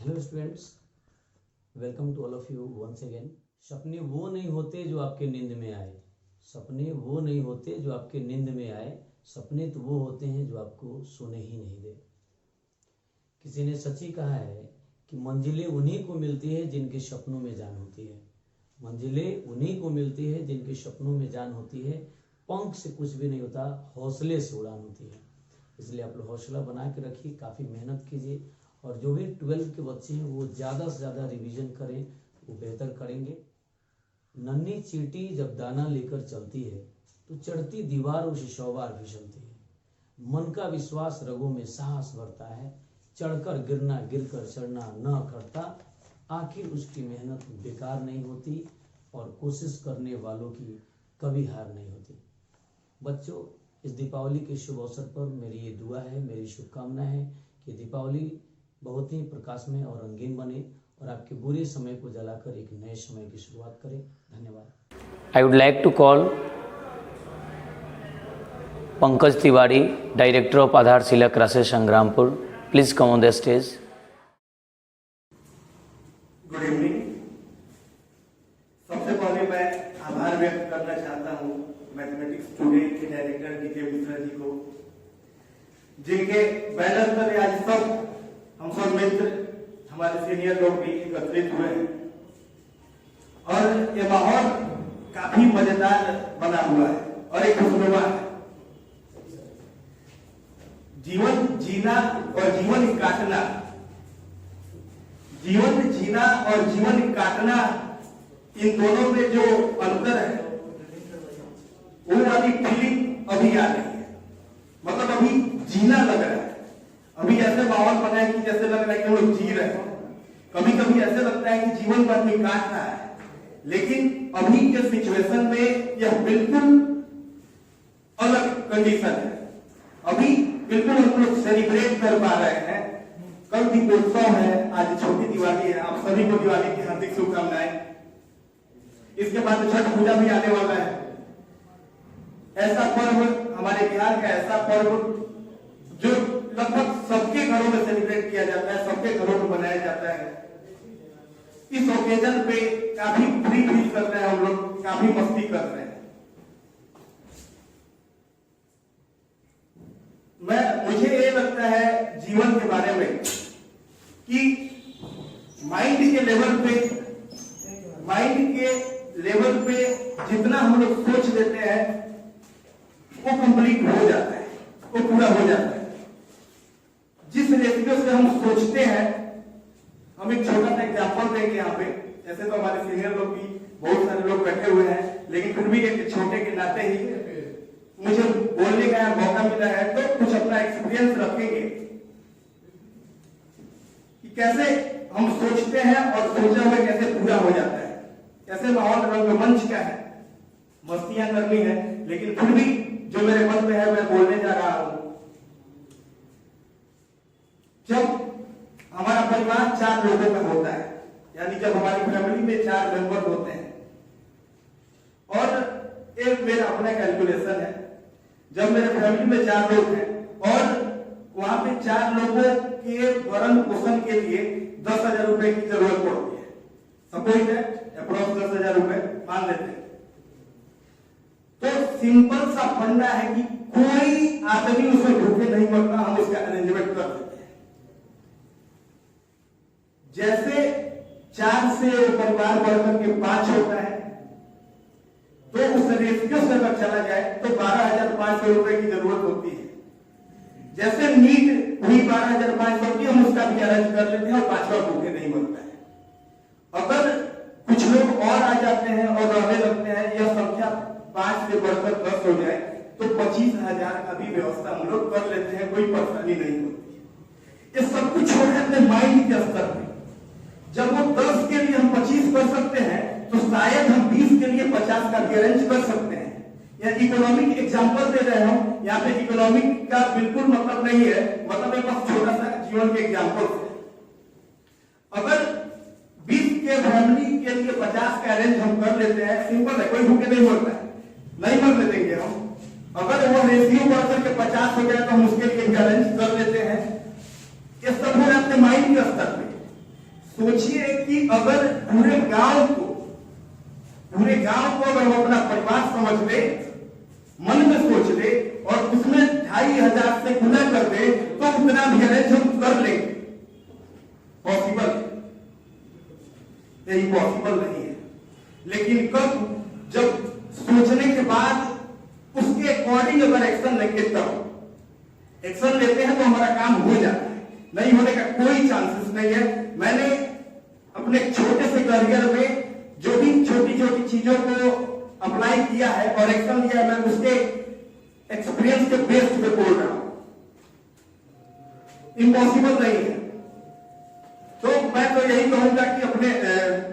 Hello students, welcome to all of you once again. सपने वो नहीं होते जो आपके नींद में आए, सपने वो नहीं होते जो आपके नींद में आए, सपने तो वो होते हैं जो आपको सोने ही नहीं दे। किसी ने सच ही कहा है कि मंजिलें उन्हीं को मिलती है जिनके सपनों में जान होती है। मंजिलें उन्हीं को मिलती है जिनके सपनों में जान होती है। पंख से कुछ भी नहीं होता, हौसले से उड़ान होती है। इसलिए आप लोग हौसला बना के रखिए, काफ़ी मेहनत कीजिए और जो भी 12th के बच्चे हैं वो ज़्यादा से ज़्यादा रिवीजन करें, वो बेहतर करेंगे। नन्ही चींटी जब दाना लेकर चलती है तो चढ़ती दीवार उसे 100 बार फिसलती है। मन का विश्वास रगों में साहस भरता है, चढ़कर गिरना गिरकर चढ़ना न करता। आखिर उसकी मेहनत बेकार नहीं होती और कोशिश करने वालों की कभी हार नहीं होती। बच्चों, इस दीपावली के शुभ अवसर पर मेरी ये दुआ है, मेरी शुभकामना है कि दीपावली बहुत ही प्रकाशमय और रंगीन बने और आपके बुरे समय को जलाकर एक नए समय की शुरुआत करें। धन्यवाद। I would like to call Pankaj Tiwari, Director of Adharshila Classes, Sangrampur. Please come on the stage. Good evening. सबसे पहले मैं आभार व्यक्त करना चाहता हूँ मैथमेटिक्स टुडे के डायरेक्टर डीके मिश्रा जी को, जिनके बैनर पर आज हम सब मित्र, हमारे सीनियर लोग भी एकत्रित हुए हैं और ये माहौल काफी मजेदार बना हुआ है और एक खुशनुमा है। जीवन जीना और जीवन काटना, जीवन जीना और जीवन काटना, इन दोनों में जो अंतर है वो वाली फीलिंग अभी आ रही है। मतलब अभी जीना लग रहा है, अभी ऐसे माहौल बना है कि जैसे लग रहा है कि हम लोग जी रहे हैं। कभी कभी ऐसे लगता है कि जीवन भर में काट रहा है, लेकिन अभी के सिचुएशन में यह बिल्कुल अलग कंडीशन है। अभी बिल्कुल हम लोग सेलिब्रेट कर पा रहे हैं। कल दीपोत्सव है, आज छोटी दिवाली है। आप सभी को दिवाली की हार्दिक शुभकामनाएं। इसके बाद छठ पूजा भी आने वाला है। ऐसा पर्व, हमारे बिहार का ऐसा पर्व जो लगभग सबके घरों में सेलिब्रेट किया जाता है, सबके घरों में मनाया जाता है। इस ओकेजन पे काफी फ्री फील कर रहे हैं हम लोग, काफी मस्ती कर रहे हैं। मुझे ये लगता है जीवन के बारे में कि माइंड के लेवल पे जितना हम लोग सोच लेते हैं वो कंप्लीट हो जाता है, वो पूरा हो जाता है। जिस रेशियो से हम सोचते हैं, हम एक छोटा सा एग्जांपल देंगे यहाँ पे। ऐसे तो हमारे सीनियर लोग भी बहुत सारे लोग बैठे हुए हैं, लेकिन फिर भी एक छोटे के नाते ही मुझे बोलने का मौका मिला है तो कुछ अपना एक्सपीरियंस रखेंगे कि कैसे हम सोचते हैं और सोचा हुआ कैसे पूरा हो जाता है। कैसे माहौल रंगमंच का है, मस्तियां करनी है, लेकिन फिर भी जो मेरे मन में है मैं बोलने जा रहा हूं। जब हमारा परिवार 4 लोगों का होता है, यानी जब हमारी फैमिली में 4 मेंबर होते हैं, और एक मेरा अपना कैलकुलेशन है, जब मेरे फैमिली में 4 लोग हैं और वहां पे 4 लोगों के भरण पोषण के लिए 10,000 रुपए की जरूरत पड़ती है। सपोज दैट अप्रोक्स 10,000 रुपए मान लेते हैं। तो सिंपल सा फंडा है कि कोई आदमी उसमें भूखे नहीं मरता, हम उसका अरेंजमेंट कर देते हैं। जैसे 4 से परिवार बढ़कर के 5 होता है, तो उस रेशियो से अगर चला जाए तो 12,500 रुपए की जरूरत होती है। जैसे नीड हुई 12,500 की, हम उसका भी अरेंज कर लेते हैं और 5वां भूखे नहीं मरता है। अगर कुछ लोग और आ जाते हैं और रहने लगते हैं, यह संख्या 5 से बढ़कर 10 हो जाए तो 25,000 का भी व्यवस्था हम लोग कर लेते हैं, कोई परेशानी नहीं होती है। ये सब कुछ छोड़ देते हैं माइंड के स्तर पे। जब वो 10 के लिए हम 25 कर सकते हैं तो शायद हम 20 के लिए 50 का अरेंज कर सकते हैं। या इकोनॉमिक एग्जांपल दे रहे हैं, यहाँ पे इकोनॉमिक का बिल्कुल मतलब नहीं है, मतलब एक बस छोटा सा जीवन के एग्जांपल से। अगर 20 के फैमिली के लिए 50 का अरेंज हम कर लेते हैं, सिंपल है, कोई भूखे नहीं मरता है, नहीं मरने देंगे हम। अगर वो रेशियो बढ़कर के 50 हो जाए तो हम उसके लिए अरेंज कर लेते हैं। ये सब हो जाते हैं माइंड के स्तर पे। सोचिए कि अगर पूरे गांव को अगर हम अपना परिवार समझ ले, मन में सोच ले और उसमें 2500 से गुना कर दे तो उतना भी अरेंज हम कर लेंगे। पॉसिबल है? यही पॉसिबल नहीं है। लेकिन कब? जब सोचने के बाद उसके अकॉर्डिंग अगर एक्शन लेंगे तब। एक्शन लेते हैं तो हमारा काम हो जाता है, नहीं होने का कोई चांसेस नहीं है। मैंने अपने छोटे से करियर में जो भी छोटी छोटी चीजों को अप्लाई किया है और एक्शन लिया है, मैं उसके एक्सपीरियंस के बेस पे बोल रहा हूं। इम्पॉसिबल नहीं है। तो मैं तो यही कहूंगा कि अपने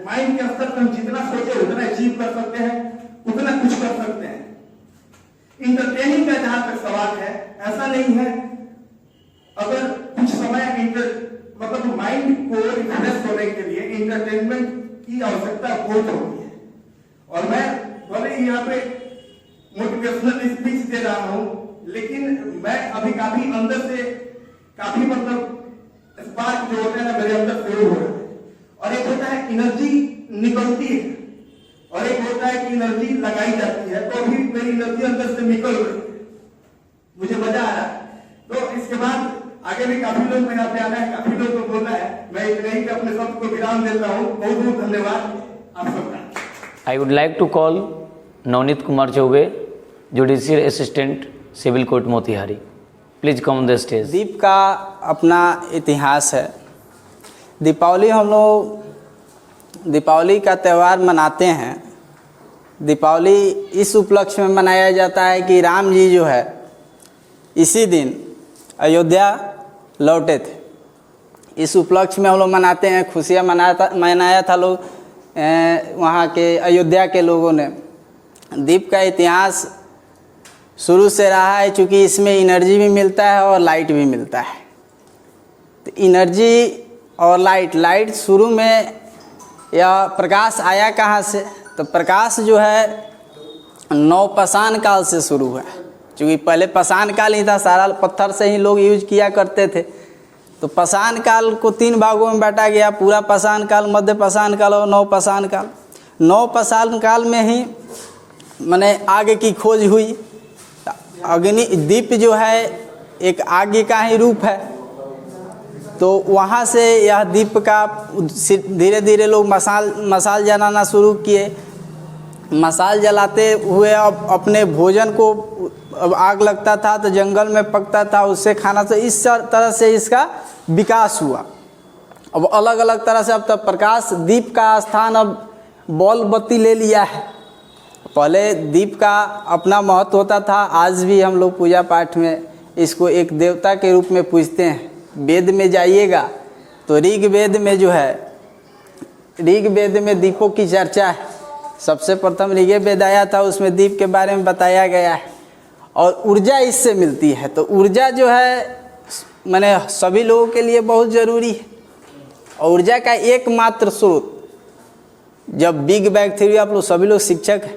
माइंड के स्तर पर हम जितना सोचे उतना अचीव कर सकते हैं, उतना कुछ कर सकते हैं। इंटरटेनिंग का जहां तक सवाल है, ऐसा नहीं है, अगर कुछ समय मतलब माइंड को रिफ्रेश होने के लिए इंटरटेनमेंट की आवश्यकता बहुत होती है। और मैं भले ही यहाँ पे मोटिवेशनल स्पीच दे रहा हूं, लेकिन मैं अभी काफी अंदर से काफी मतलब स्पार्क जो होता है ना, मेरे अंदर शुरू हो रहा है। और एक होता है एनर्जी निकलती है और एक होता है कि एनर्जी लगाई जाती है। तो अभी मेरी एनर्जी अंदर से निकल रही है, मुझे मजा आ रहा है। तो इसके बाद आगे भी काफी लोग में यहाँ पे आना है, काफी लोग को बोलना है। मैं इतने ही अपने शब्द को विराम देता हूँ। बहुत बहुत धन्यवाद आप सबका। I would like to call Navneet Kumar Choubey, judicial assistant, civil court Motihari. Please come on the stage. दीप का अपना इतिहास है। दीपावली हम लोग दीपावली का त्यौहार मनाते हैं। दीपावली इस उपलक्ष्य में मनाया जाता है कि राम जी जो है इसी दिन अयोध्या लौटे थे। इस उपलक्ष्य में हम लोग मनाते हैं, खुशियाँ मनाया था लोग वहाँ के अयोध्या के लोगों ने। दीप का इतिहास शुरू से रहा है, चूँकि इसमें एनर्जी भी मिलता है और लाइट भी मिलता है। तो एनर्जी और लाइट शुरू में यह प्रकाश आया कहाँ से? तो प्रकाश जो है नवपाषाण काल से शुरू हुआ, क्योंकि पहले पाषाण काल ही था, सारा पत्थर से ही लोग यूज किया करते थे। तो पाषाण काल को 3 भागों में बांटा गया, पूरा पाषाण काल, मध्य पाषाण काल और नवपाषाण काल। नवपाषाण काल में ही माने आग की खोज हुई। अग्नि दीप जो है एक आग का ही रूप है। तो वहाँ से यह दीप का धीरे धीरे लोग मसाल जलाना शुरू किए। मसाल जलाते हुए अब अपने भोजन को, अब आग लगता था तो जंगल में पकता था, उससे खाना। तो इस तरह से इसका विकास हुआ। अब अलग अलग तरह से अब तक प्रकाश दीप का स्थान अब बॉल बत्ती ले लिया है। पहले दीप का अपना महत्व होता था, आज भी हम लोग पूजा पाठ में इसको एक देवता के रूप में पूजते हैं। वेद में जाइएगा तो ऋग वेद में जो है, ऋग वेद में दीपों की चर्चा है। सबसे प्रथम ऋग वेद आया था, उसमें दीप के बारे में बताया गया है। और ऊर्जा इससे मिलती है। तो ऊर्जा जो है माने सभी लोगों के लिए बहुत ज़रूरी है। और ऊर्जा का एकमात्र स्रोत, जब बिग बैंग थ्योरी, आप लोग सभी लोग शिक्षक हैं,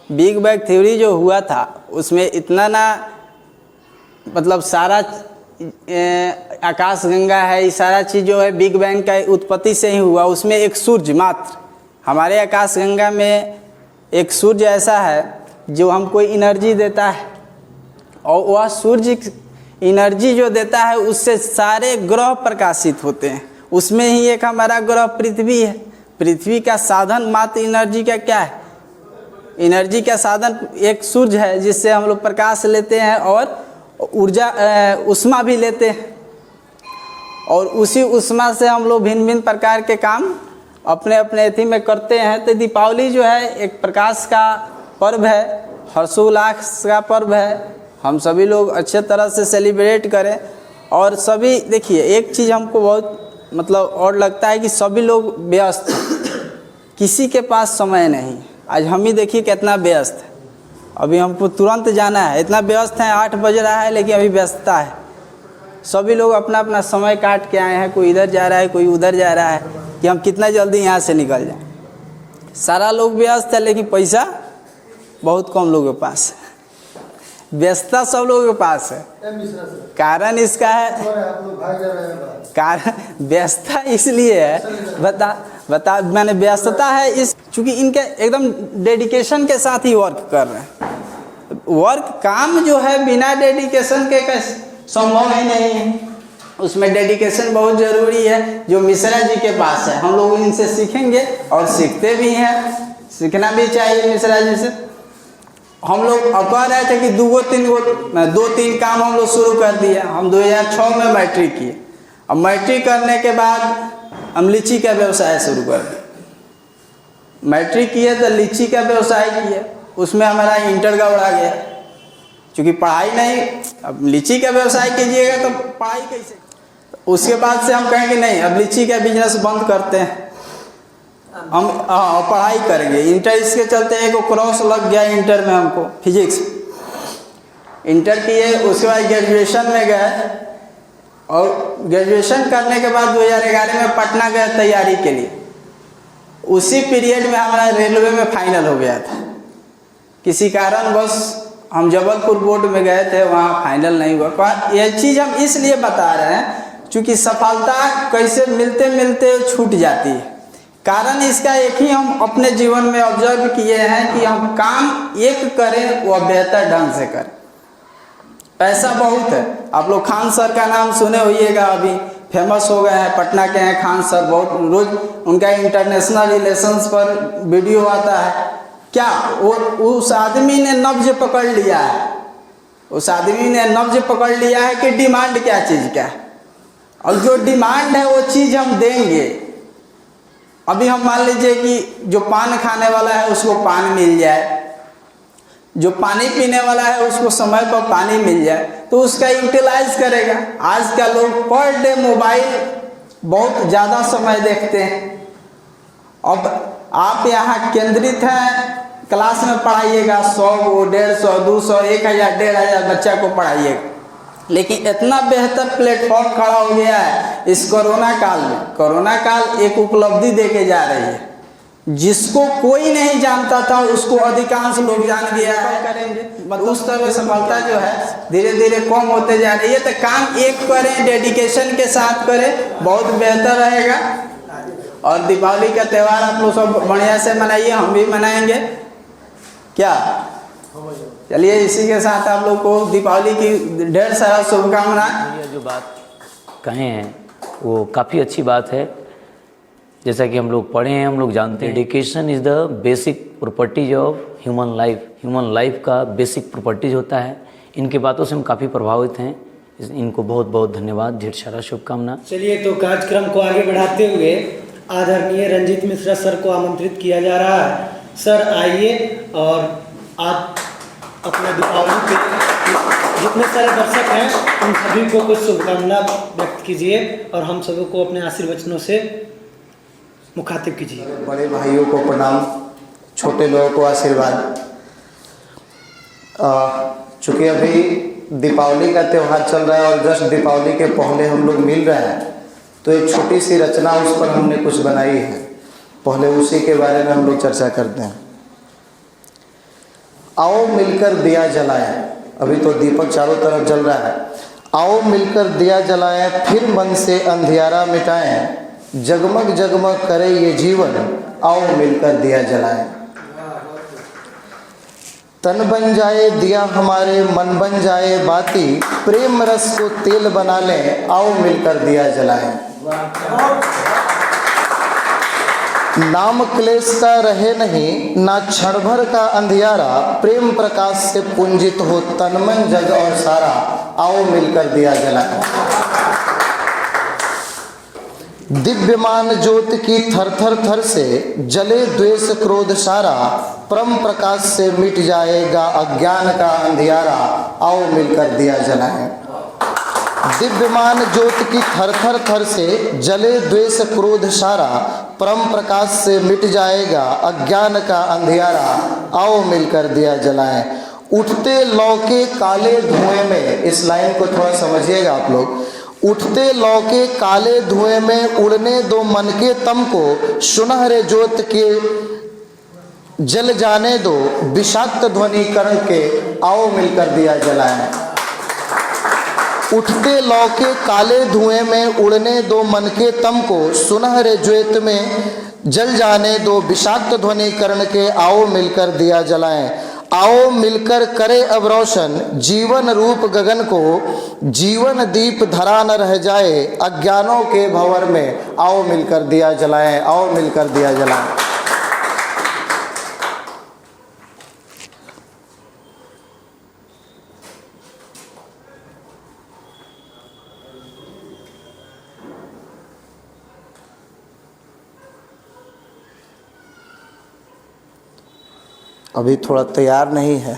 बिग बैंग थ्योरी जो हुआ था उसमें इतना ना मतलब सारा आकाश गंगा है, ये सारा चीज़ जो है बिग बैंग का उत्पत्ति से ही हुआ। उसमें एक सूर्य मात्र, हमारे आकाश गंगा में एक सूर्य ऐसा है जो हमको एनर्जी देता है। और वह सूर्य एनर्जी जो देता है उससे सारे ग्रह प्रकाशित होते हैं। उसमें ही एक हमारा ग्रह पृथ्वी है। पृथ्वी का साधन मात्र एनर्जी का क्या है? एनर्जी का साधन एक सूर्य है, जिससे हम लोग प्रकाश लेते हैं और ऊर्जा उष्मा भी लेते हैं। और उसी उष्मा से हम लोग भिन्न भिन्न प्रकार के काम अपने अपने अथी में करते हैं। तो दीपावली जो है एक प्रकाश का पर्व है, हर्षोल्लास का पर्व है। हम सभी लोग अच्छे तरह से सेलिब्रेट करें। और सभी देखिए, एक चीज़ हमको बहुत मतलब और लगता है कि सभी लोग व्यस्त हैं, किसी के पास समय नहीं। आज हम ही देखिए कितना व्यस्त है। अभी हमको तुरंत जाना है, इतना व्यस्त है, 8 बज रहा है लेकिन अभी व्यस्तता है। सभी लोग अपना अपना समय काट के आए हैं, कोई इधर जा रहा है, कोई उधर जा रहा है कि हम कितना जल्दी यहाँ से निकल जाएं। सारा लोग व्यस्त है लेकिन पैसा बहुत कम लोगों के पास है। व्यस्तता सब लोगों के पास है। कारण इसका है, कारण व्यस्तता इसलिए है, बता मैंने व्यस्तता है इस चूंकि इनके एकदम डेडिकेशन के साथ ही वर्क कर रहे हैं। वर्क काम जो है बिना डेडिकेशन के संभव ही नहीं है, उसमें डेडिकेशन बहुत ज़रूरी है, जो मिश्रा जी के पास है। हम लोग इनसे सीखेंगे और सीखते भी हैं, सीखना भी चाहिए मिश्रा जी से। हम लोग अब कह रहे थे कि दो तीन काम हम लोग शुरू कर दिए। हम 2006 में मैट्रिक किए, अब मैट्रिक करने के बाद हम लीची का व्यवसाय शुरू कर दिए। मैट्रिक किए तो लीची का व्यवसाय किए, उसमें हमारा इंटर गड़बड़ा गया, क्योंकि पढ़ाई नहीं। अब लीची का व्यवसाय कीजिएगा तो पढ़ाई कैसे? उसके बाद से हम कहेंगे नहीं, अब लीची का बिजनेस बंद करते हैं, हम पढ़ाई करेंगे। इंटर इसके चलते एक क्रॉस लग गया इंटर में हमको, फिजिक्स। इंटर किए, उसके बाद ग्रेजुएशन में गए, और ग्रेजुएशन करने के बाद 2011 में पटना गए तैयारी के लिए। उसी पीरियड में हमारा रेलवे में फाइनल हो गया था। किसी कारण बस हम जबलपुर बोर्ड में गए थे, वहाँ फाइनल नहीं हुआ। यह चीज़ हम इसलिए बता रहे हैं क्योंकि सफलता कैसे मिलते मिलते छूट जाती है। कारण इसका एक ही हम अपने जीवन में ऑब्जर्व किए हैं कि हम काम एक करें, वह बेहतर ढंग से करें। ऐसा बहुत है, आप लोग खान सर का नाम सुने होइएगा, अभी फेमस हो गए हैं, पटना के हैं खान सर। बहुत रोज उनका इंटरनेशनल रिलेशंस पर वीडियो आता है। क्या वो उस आदमी ने नब्ज पकड़ लिया है, उस आदमी ने नब्ज पकड़ लिया है कि डिमांड क्या चीज़ का है, और जो डिमांड है वो चीज़ हम देंगे। अभी हम मान लीजिए कि जो पान खाने वाला है उसको पान मिल जाए, जो पानी पीने वाला है उसको समय पर पानी मिल जाए, तो उसका यूटिलाइज करेगा। आज का लोग पर डे मोबाइल बहुत ज़्यादा समय देखते हैं। अब आप यहाँ केंद्रित हैं, क्लास में पढ़ाइएगा 100 को 150 200 1000 1500 बच्चा को पढ़ाइएगा, लेकिन इतना बेहतर प्लेटफॉर्म खड़ा हो गया है इस कोरोना काल में। कोरोना काल एक उपलब्धि देके जा रही है, जिसको कोई नहीं जानता था उसको अधिकांश लोग जान गया है। करेंगे उस तरह सफलता जो है धीरे धीरे कम होते जा रही है। तो काम एक करें, डेडिकेशन के साथ करें, बहुत बेहतर रहेगा। और दीपावली का त्यौहार आप लोग सब बढ़िया से मनाइए, हम भी मनाएंगे। क्या चलिए, इसी के साथ आप लोग को दीपावली की ढेर सारा शुभकामनाएं। ये जो बात कहे हैं वो काफ़ी अच्छी बात है। जैसा कि हम लोग पढ़े हैं, हम लोग जानते हैं, dedication is the basic properties of human life. Human life का बेसिक प्रॉपर्टीज होता है। इनकी बातों से हम काफ़ी प्रभावित हैं। इनको बहुत बहुत धन्यवाद, ढेर सारा शुभकामना। चलिए, तो कार्यक्रम को आगे बढ़ाते हुए आदरणीय रंजीत मिश्रा सर को आमंत्रित किया जा रहा है। सर आइए और आप अपना दीपावली पे जितने सारे दर्शक हैं उन सभी को कुछ शुभकामना व्यक्त कीजिए और हम सभी को अपने आशीर्वचनों से मुखातिब कीजिए। बड़े भाइयों को प्रणाम, छोटे लोगों को आशीर्वाद। चूँकि अभी दीपावली का त्यौहार चल रहा है और जस्ट दीपावली के पहले हम लोग मिल रहे हैं, तो एक छोटी सी रचना उस पर हमने कुछ बनाई है। पहले उसी के बारे में हम लोग चर्चा करते हैं। आओ मिलकर दिया जलाएं, अभी तो दीपक चारों तरफ जल रहा है। आओ मिलकर दिया जलाएं, फिर मन से अंधियारा मिटाएं, जगमग जगमग करे ये जीवन, आओ मिलकर दिया जलाएं। तन बन जाए दिया हमारे, मन बन जाए बाती, प्रेम रस को तेल बना लें, आओ मिलकर दिया जलाएं। नाम क्लेश का रहे नहीं, ना क्षण भर का अंधियारा, प्रेम प्रकाश से पुंजित हो तन मन जग और सारा, आओ मिलकर दिया जलाएं। दिव्यमान ज्योत की थर थर थर से जले द्वेष क्रोध सारा, परम प्रकाश से मिट जाएगा अज्ञान का अंधियारा, आओ मिलकर दिया जलाएं। दिव्यमान ज्योत की थर थर थर से जले द्वेष क्रोध सारा, परम प्रकाश से मिट जाएगा अज्ञान का अंधियारा, आओ मिलकर दिया जलाएं। उठते लौके काले धुएं में, इस लाइन को थोड़ा समझिएगा आप लोग। उठते लौके काले धुएं में उड़ने दो मन के तम को, सुनहरे ज्योत के जल जाने दो विषाक्त ध्वनि करके आओ मिलकर दिया जलाएं। उठते लौके काले धुएं में उड़ने दो मन के तम को, सुनहरे ज्योत में जल जाने दो विषाक्त ध्वनि करण के आओ मिलकर दिया जलाएं। आओ मिलकर करे अब रोशन जीवन रूप गगन को, जीवन दीप धरा न रह जाए अज्ञानों के भंवर में, आओ मिलकर दिया जलाएं, आओ मिलकर दिया जलाएं। अभी थोड़ा तैयार नहीं है।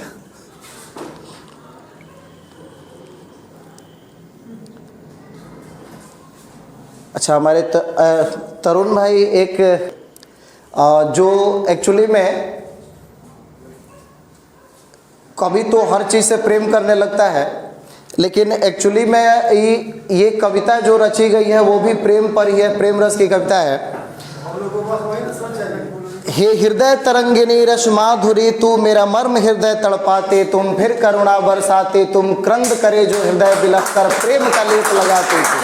अच्छा, हमारे तरुण भाई एक जो एक्चुअली में कवि तो हर चीज़ से प्रेम करने लगता है, लेकिन एक्चुअली में ये कविता जो रची गई है वो भी प्रेम पर ही है, प्रेम रस की कविता है। हे हृदय तरंगिनी रस माधुरी तू मेरा मर्म हृदय तड़पाते तुम, फिर करुणा बरसाते तुम, क्रंद करे जो हृदय बिलख कर प्रेम का लेप लगाते तुम।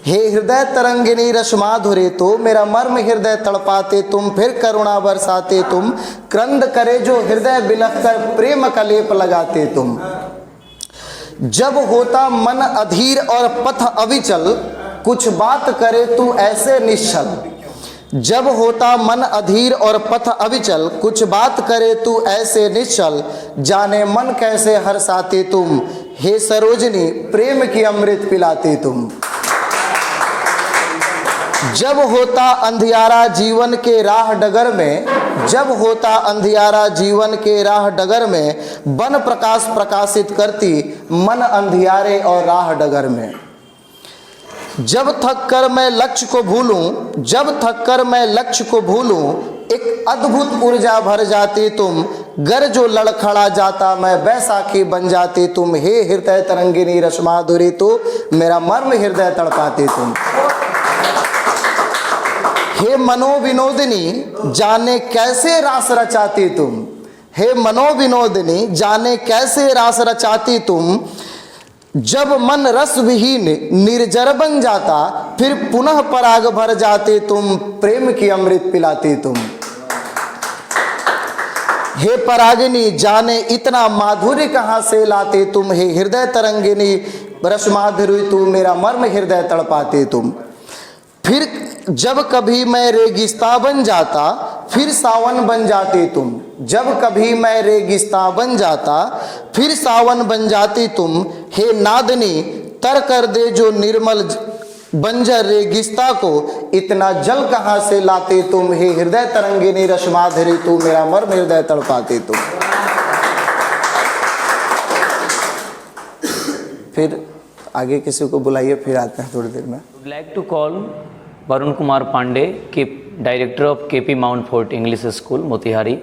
हे हृदय तरंगिनी रस माधुरी तू मेरा मर्म हृदय तड़पाते तुम, फिर करुणा बरसाते तुम, क्रंद करे जो हृदय बिलख कर प्रेम का लेप लगाते तुम। जब होता मन अधीर और पथ अविचल कुछ बात करे तू ऐसे निश्चल, जब होता मन अधीर और पथ अविचल कुछ बात करे तू ऐसे निश्चल, जाने मन कैसे हर्षाते तुम, हे सरोजनी प्रेम की अमृत पिलाते तुम। जब होता अंधियारा जीवन के राह डगर में, जब होता अंधियारा जीवन के राह डगर में, बन प्रकाश प्रकाशित करती मन अंधियारे और राह डगर में। जब थक कर मैं लक्ष्य को भूलूं, जब थक कर मैं लक्ष्य को भूलूं, एक अद्भुत ऊर्जा भर जाती तुम, गर जो लड़खड़ा जाता मैं बैसाखी बन जाती तुम। हे हृदय तरंगिनी रस माधुरी तू मेरा मर्म हृदय तड़पाती तुम। हे मनोविनोदिनी जाने कैसे रास रचाती तुम, हे मनोविनोदिनी जाने कैसे रास रचाती तुम। जब मन रस विहीन निर्जर बन जाता फिर पुनः पराग भर जाते तुम, प्रेम की अमृत पिलाती तुम। हे परागिनी जाने इतना माधुर्य कहाँ से लाते तुम, हे हृदय तरंगिनी रस माधुरी तू मेरा मर्म हृदय तड़पाते तुम। फिर जब कभी मैं रेगिस्ता बन जाता फिर सावन बन जाती तुम, जब कभी मैं रेगिस्ता बन जाता फिर सावन बन जाती तुम। हे नादनी तर कर दे जो निर्मल बंजर रेगिस्ता को, इतना जल कहाँ से लाते तुम, हे हृदय तरंगिनी रस माधुरी तू मेरा मर्म हृदय तड़पाते तुम। फिर आगे किसी को बुलाइए, फिर आते हैं थोड़ी देर में। Would like to call Varun Kumar Pandey, Director of KP Mount Fort English School, Motihari.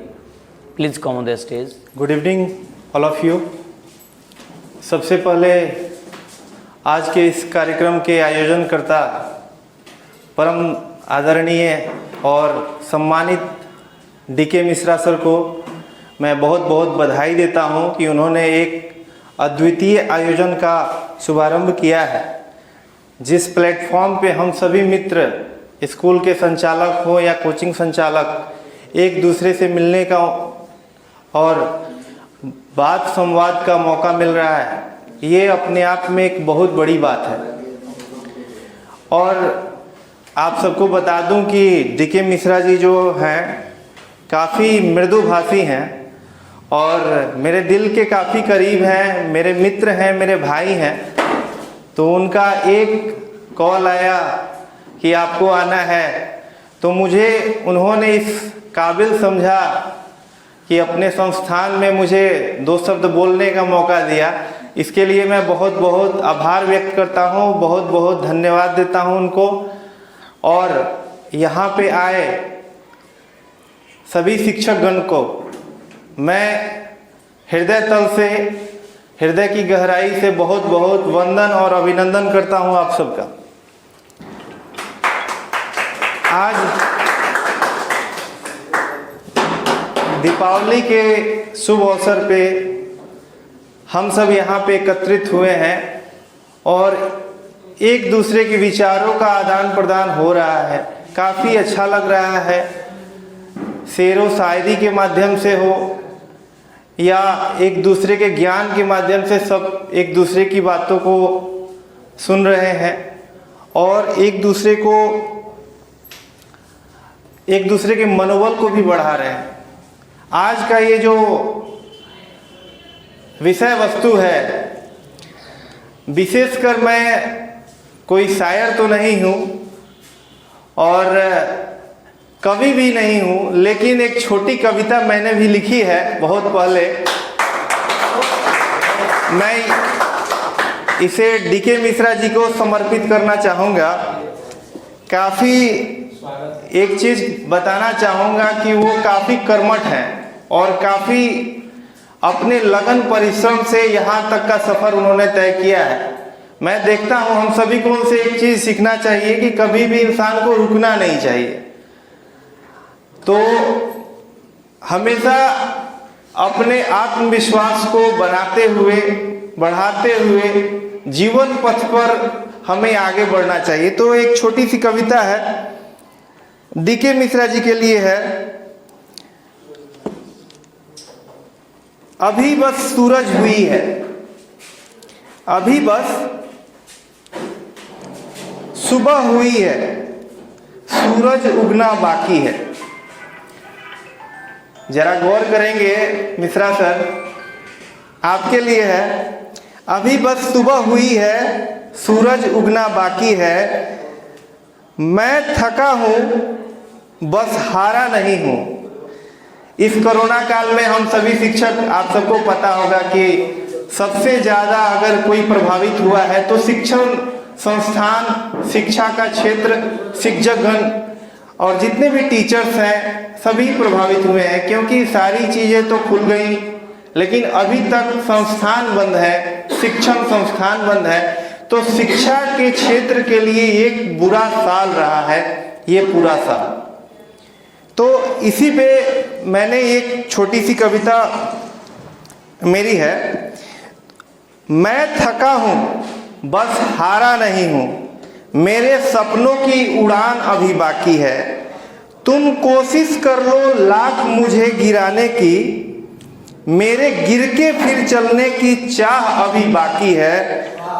Please come on the stage. Good evening all of you. सबसे पहले आज के इस कार्यक्रम के आयोजनकर्ता परम आदरणीय और सम्मानित डीके मिश्रा सर को मैं बहुत बहुत बधाई देता हूं कि उन्होंने एक अद्वितीय आयोजन का शुभारंभ किया है, जिस प्लेटफॉर्म पे हम सभी मित्र स्कूल के संचालक हो या कोचिंग संचालक एक दूसरे से मिलने का और बात संवाद का मौका मिल रहा है, ये अपने आप में एक बहुत बड़ी बात है। और आप सबको बता दूं कि डीके मिश्रा जी जो हैं काफ़ी मृदुभाषी हैं और मेरे दिल के काफ़ी करीब हैं, मेरे मित्र हैं, मेरे भाई हैं। तो उनका एक कॉल आया कि आपको आना है, तो मुझे उन्होंने इस काबिल समझा कि अपने संस्थान में मुझे 2 शब्द बोलने का मौका दिया। इसके लिए मैं बहुत बहुत आभार व्यक्त करता हूँ, बहुत बहुत धन्यवाद देता हूँ उनको। और यहाँ पे आए सभी शिक्षकगण को मैं हृदय तल से, हृदय की गहराई से बहुत बहुत वंदन और अभिनंदन करता हूँ आप सबका। दीपावली के शुभ अवसर पे हम सब यहाँ पे एकत्रित हुए हैं और एक दूसरे के विचारों का आदान प्रदान हो रहा है। काफ़ी अच्छा लग रहा है। शेरो शायरी के माध्यम से हो या एक दूसरे के ज्ञान के माध्यम से सब एक दूसरे की बातों को सुन रहे हैं और एक दूसरे के मनोबल को भी बढ़ा रहे हैं। आज का ये जो विषय वस्तु है, विशेषकर मैं कोई शायर तो नहीं हूँ और कवि भी नहीं हूँ, लेकिन एक छोटी कविता मैंने भी लिखी है बहुत पहले। मैं इसे डीके मिश्रा जी को समर्पित करना चाहूँगा। काफ़ी एक चीज़ बताना चाहूँगा कि वो काफ़ी कर्मठ हैं और काफ़ी अपने लगन परिश्रम से यहाँ तक का सफ़र उन्होंने तय किया है। मैं देखता हूँ हम सभी को उनसे एक चीज़ सीखना चाहिए कि कभी भी इंसान को रुकना नहीं चाहिए। तो हमेशा अपने आत्मविश्वास को बनाते हुए बढ़ाते हुए जीवन पथ पर हमें आगे बढ़ना चाहिए। तो एक छोटी सी कविता है, डीके मिश्रा जी के लिए है। अभी बस सूरज हुई है, अभी बस सुबह हुई है, सूरज उगना बाकी है। जरा गौर करेंगे मिश्रा सर, आपके लिए है। अभी बस सुबह हुई है, सूरज उगना बाकी है। मैं थका हूँ, बस हारा नहीं हूँ। इस कोरोना काल में हम सभी शिक्षक, आप सबको पता होगा कि सबसे ज़्यादा अगर कोई प्रभावित हुआ है तो शिक्षण संस्थान, शिक्षा का क्षेत्र, शिक्षकगण और जितने भी टीचर्स हैं सभी प्रभावित हुए हैं, क्योंकि सारी चीज़ें तो खुल गई लेकिन अभी तक संस्थान बंद है, शिक्षण संस्थान बंद है। तो शिक्षा के क्षेत्र के लिए एक बुरा साल रहा है ये पूरा साल। तो इसी पे मैंने एक छोटी सी कविता मेरी है। मैं थका हूँ, बस हारा नहीं हूँ, मेरे सपनों की उड़ान अभी बाकी है। तुम कोशिश कर लो लाख मुझे गिराने की, मेरे गिर के फिर चलने की चाह अभी बाकी है।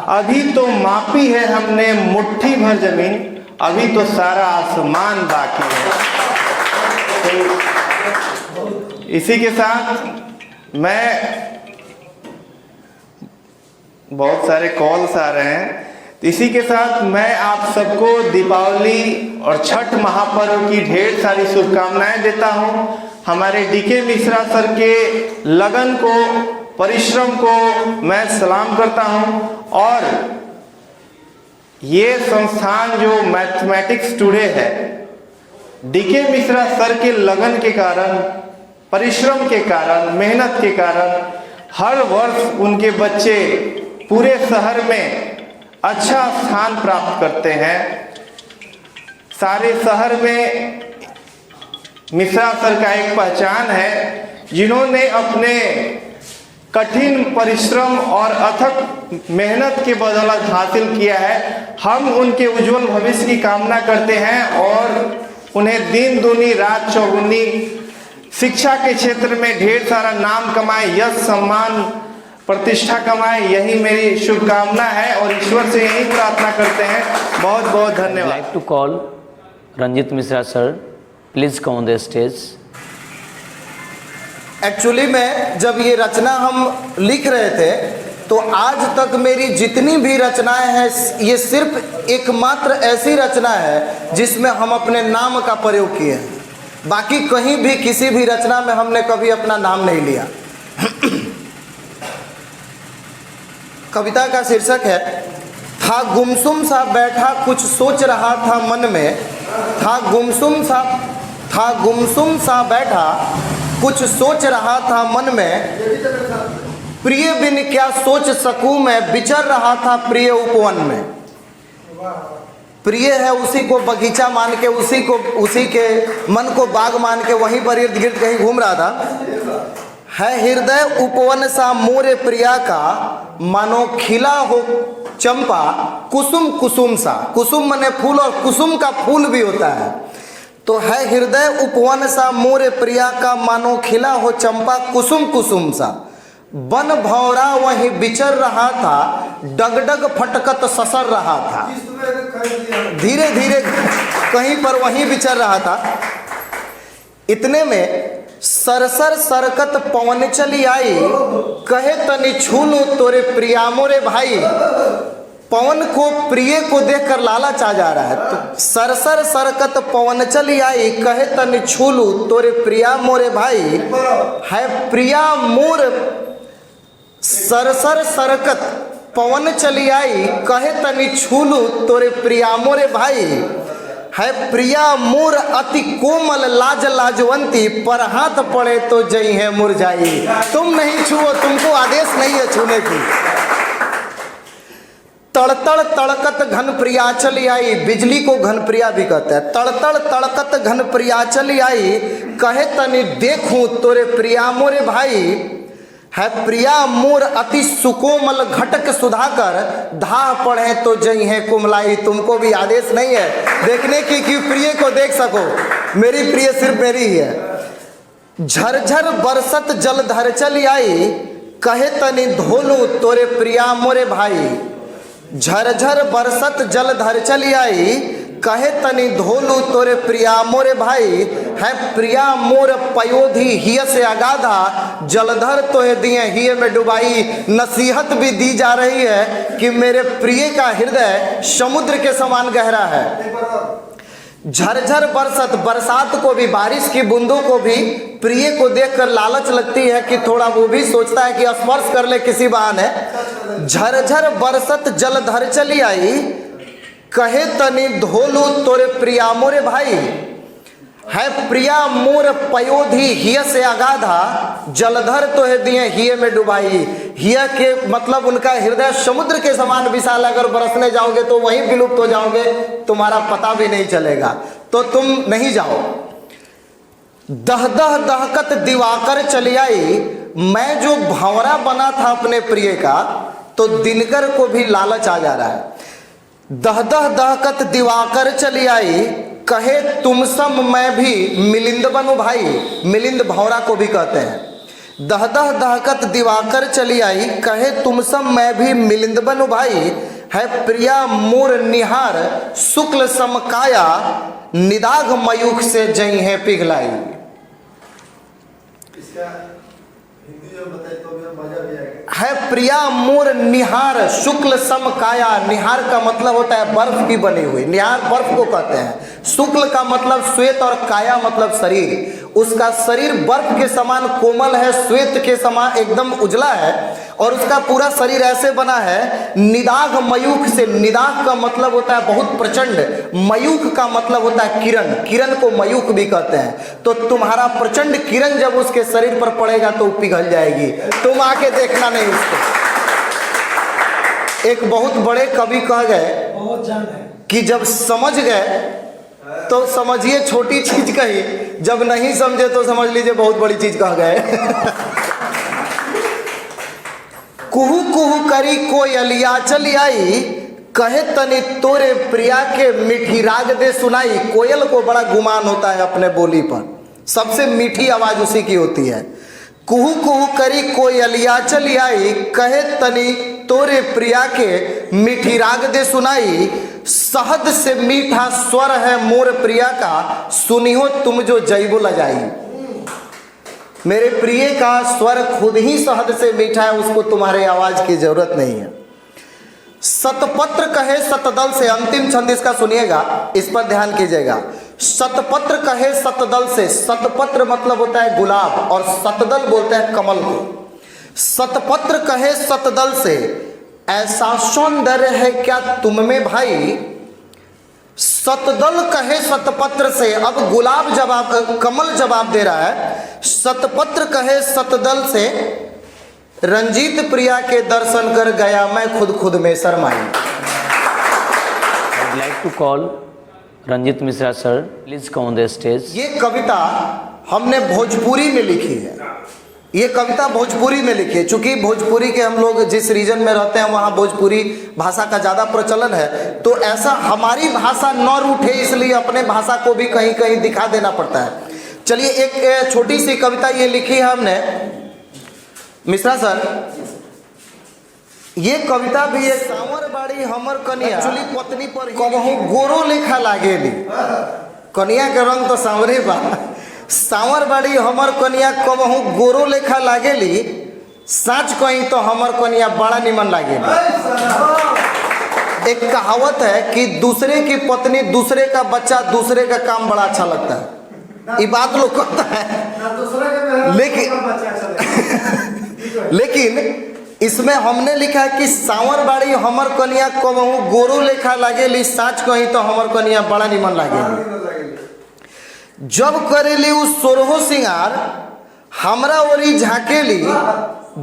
अभी तो मापी है हमने मुट्ठी भर जमीन, अभी तो सारा आसमान बाकी है। तो इसी के साथ मैं, बहुत सारे कॉल्स आ रहे हैं, इसी के साथ मैं आप सबको दीपावली और छठ महापर्व की ढेर सारी शुभकामनाएं देता हूं। हमारे डीके मिश्रा सर के लगन को, परिश्रम को मैं सलाम करता हूं और ये संस्थान जो मैथमेटिक्स टुडे है, डीके मिश्रा सर के लगन के कारण, परिश्रम के कारण, मेहनत के कारण हर वर्ष उनके बच्चे पूरे शहर में अच्छा स्थान प्राप्त करते हैं। सारे शहर में मिश्रा सर का एक पहचान है, जिन्होंने अपने कठिन परिश्रम और अथक मेहनत के बदौलत हासिल किया है। हम उनके उज्जवल भविष्य की कामना करते हैं और उन्हें दिन दूनी रात चौगुनी शिक्षा के क्षेत्र में ढेर सारा नाम कमाए, यश सम्मान प्रतिष्ठा कमाए, यही मेरी शुभकामना है और ईश्वर से यही प्रार्थना करते हैं। बहुत बहुत धन्यवाद। I'd like to call Ranjit Mishra sir, please come on the stage. Actually में जब ये रचना हम लिख रहे थे तो आज तक मेरी जितनी भी रचनाएं हैं, ये सिर्फ एकमात्र ऐसी रचना है जिसमें हम अपने नाम का प्रयोग किए हैं। बाकी कहीं भी किसी भी रचना में हमने कभी अपना नाम नहीं लिया। कविता का शीर्षक है, था गुमसुम सा बैठा कुछ सोच रहा था मन में, था गुमसुम सा बैठा कुछ सोच रहा था मन में, प्रिय बिन क्या सोच सकूं मैं, विचर रहा था प्रिय उपवन में। प्रिय है उसी को बगीचा मान के, उसी के मन को बाग मान के वहीं पर इर्द गिर्द कहीं घूम रहा था। है हृदय उपवन सा मोरे प्रिया का, मानो खिला हो चंपा कुसुम कुसुम सा। कुसुम मने फूल, और कुसुम का फूल भी होता है। तो है हृदय उपवन सा मोरे प्रिया का, मानो खिला हो चंपा कुसुम कुसुम सा। बन भौरा वहीं बिचर रहा था, डगडग फटकत ससर रहा था। धीरे धीरे कहीं पर वहीं बिचर रहा था। इतने में सरसर सरकत पवन चली आई, कहे तनि छूलू तोरे प्रिया मोरे भाई। पवन को, प्रिय को देखकर लालच आ जा रहा है। तो सरसर सरकत पवन चली आई, कहे तनि छूलू तोरे प्रिया मोरे भाई। है प्रिया मोर, सरसर सरकत पवन चली आई, कहे तनि छूलू तोरे प्रिया मोरे भाई। है प्रिया मोर अति कोमल लाज लाजवंती, पर हाथ पड़े तो जई है मुरझाई। तुम नहीं छुओ, तुमको आदेश नहीं है छूने की। तड़तड़ तड़कत घन प्रिया चली आई, बिजली को घन प्रिया भी कहते हैं। तड़तड़ तड़कत घन प्रिया चली आई, कहे तनि देखूं तोरे प्रिया मोरे भाई। है प्रिया मोर अति सुकोमल घटक सुधाकर, धाह पढ़े तो जई है कुमलाई। तुमको भी आदेश नहीं है देखने की कि प्रिय को देख सको, मेरी प्रिय सिर्फ मेरी ही है। झरझर बरसत जलधर चली आई, कहे तनि धोलू तोरे प्रिया मोरे भाई। झरझर बरसत जलधर चली आई, कहे तनि धोलू तोरे प्रिया मोरे भाई। है प्रिया मोर पयोधी हिय से अगाधा, जलधर तो दिए हिय में डुबाई। नसीहत भी दी जा रही है कि मेरे प्रिय का हृदय समुद्र के समान गहरा है। झरझर बरसत, बरसात को भी, बारिश की बूंदों को भी प्रिय को देखकर लालच लगती है कि थोड़ा वो भी सोचता है कि स्पर्श कर ले किसी बहाने। झरझर बरसत जलधर चली आई, कहे तनि धोलू तोरे प्रिया मोरे भाई। है प्रिया मोर पयोधी हिय से अगाधा, जलधर तो है दिए हिय में डुबाई। हिय के मतलब उनका हृदय समुद्र के समान विशाल, अगर बरसने जाओगे तो वहीं विलुप्त हो जाओगे, तुम्हारा पता भी नहीं चलेगा, तो तुम नहीं जाओ। दह दह दहकत दिवाकर चली आई, मैं जो भंवरा बना था अपने प्रिय का, तो दिनकर को भी लालच आ जा रहा है। दह दह दहकत दिवाकर चली आई, कहे तुम सम मैं भी मिलिंद बनूं भाई। मिलिंद भौरा को भी कहते हैं। दह दह दहकत दिवाकर चली आई, कहे तुम सम मैं भी मिलिंद बनूं भाई। है प्रिया मोर निहार शुक्ल समकाया, निदाघ मयूख से जई है पिघलाई। है प्रिया मोर निहार शुक्ल समकाया। निहार का मतलब होता है बर्फ की बनी हुई, निहार बर्फ को कहते हैं। शुक्ल का मतलब श्वेत और काया मतलब शरीर। उसका शरीर बर्फ के समान कोमल है, श्वेत के समान एकदम उजला है, और उसका पूरा शरीर ऐसे बना है। निदाघ मयूख से, निदाघ का मतलब होता है बहुत प्रचंड, मयूख का मतलब होता है किरण, किरण को मयूख भी कहते हैं। तो तुम्हारा प्रचंड किरण जब उसके शरीर पर पड़ेगा तो पिघल जाएगी, तुम आके देखना नहीं उसको। एक बहुत बड़े कवि कह गए कि जब समझ गए तो समझिए छोटी चीज कही, जब नहीं समझे तो समझ लीजिए बहुत बड़ी चीज कह गए। कुहू कुहू करी कोयलिया चली आई, कहे तनि तोरे प्रिया के मीठी राग दे सुनाई। कोयल को बड़ा गुमान होता है अपने बोली पर, सबसे मीठी आवाज उसी की होती है। कुहू कुहू करी कोयलिया चली आई, कहे तनि तोरे प्रिया के मीठी राग दे सुनाई। शहद से मीठा स्वर है मोर प्रिया का, सुनियो तुम जो जैबो लजाई। मेरे प्रिय का स्वर खुद ही शहद से मीठा है, उसको तुम्हारे आवाज की जरूरत नहीं है। सतपत्र कहे सतदल से, अंतिम छंद इसका सुनिएगा, इस पर ध्यान कीजिएगा। सतपत्र कहे सतदल से, सतपत्र मतलब होता है गुलाब और सतदल बोलते हैं कमल को। सतपत्र कहे सतदल से, ऐसा सौंदर्य है क्या तुम में भाई। सतदल कहे सतपत्र से, अब गुलाब जवाब, कमल जवाब दे रहा है। सतपत्र कहे सतदल से, रंजीत प्रिया के दर्शन कर गया मैं खुद खुद में शर्माई। to call Ranjit Mishra sir, please come on the stage. ये कविता हमने भोजपुरी में लिखी है। ये कविता भोजपुरी में लिखी है। चूंकि भोजपुरी के हम लोग जिस रीजन में रहते हैं वहाँ भोजपुरी भाषा का ज़्यादा प्रचलन है, तो ऐसा हमारी भाषा न रूठे इसलिए अपने भाषा को भी कहीं कहीं दिखा देना पड़ता है। चलिए एक छोटी सी कविता ये लिखी है हमने। मिश्रा सर, ये कविता भी एक सांवर बाड़ी हमर कन्या चुली पत्नी पर कबहू गोरो लेखा लागेली। कन्या के रंग तो सांवरे बा। सांवर बाड़ी हमर कन्या कबहू गोरो लेखा लागेली, साच कहीं तो हमर कन्या बड़ा निमन लागेली। एक कहावत है कि दूसरे की पत्नी, दूसरे का बच्चा, दूसरे का काम बड़ा अच्छा लगता है। ये बात लोग कहता है, लेकिन इसमें हमने लिखा है कि सांवर बाड़ी हमर कन्या कबहू गोरो लेखा लागेली, साच कहीं तो हमर कन्या बड़ा निमन लागेली। जब करेली उ सोरहो सिंगार हमरा ओरी झाकेली,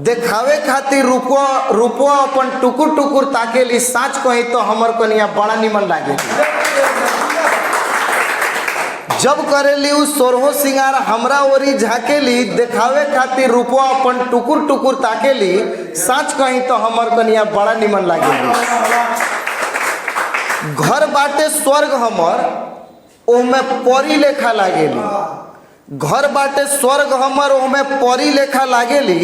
देखावे खातिर रूपो अपन टुकुर टुकुर ताकेली, साच कहीं तो हमर कन्या बड़ा निमन लागेली। जब करेली उ सोरहो सिंगार हमरा ओरी झाकेली, देखावे खातिर रूपो अपन टुकुर टुकुर ताकेली, साच कहीं तो हमर कन्या बड़ा निमन लागेली। घर बाटे स्वर्ग हमर ओमे परी लेखा लागेली। घर बाटे स्वर्ग हमर ओमे परी लेखा लागेली,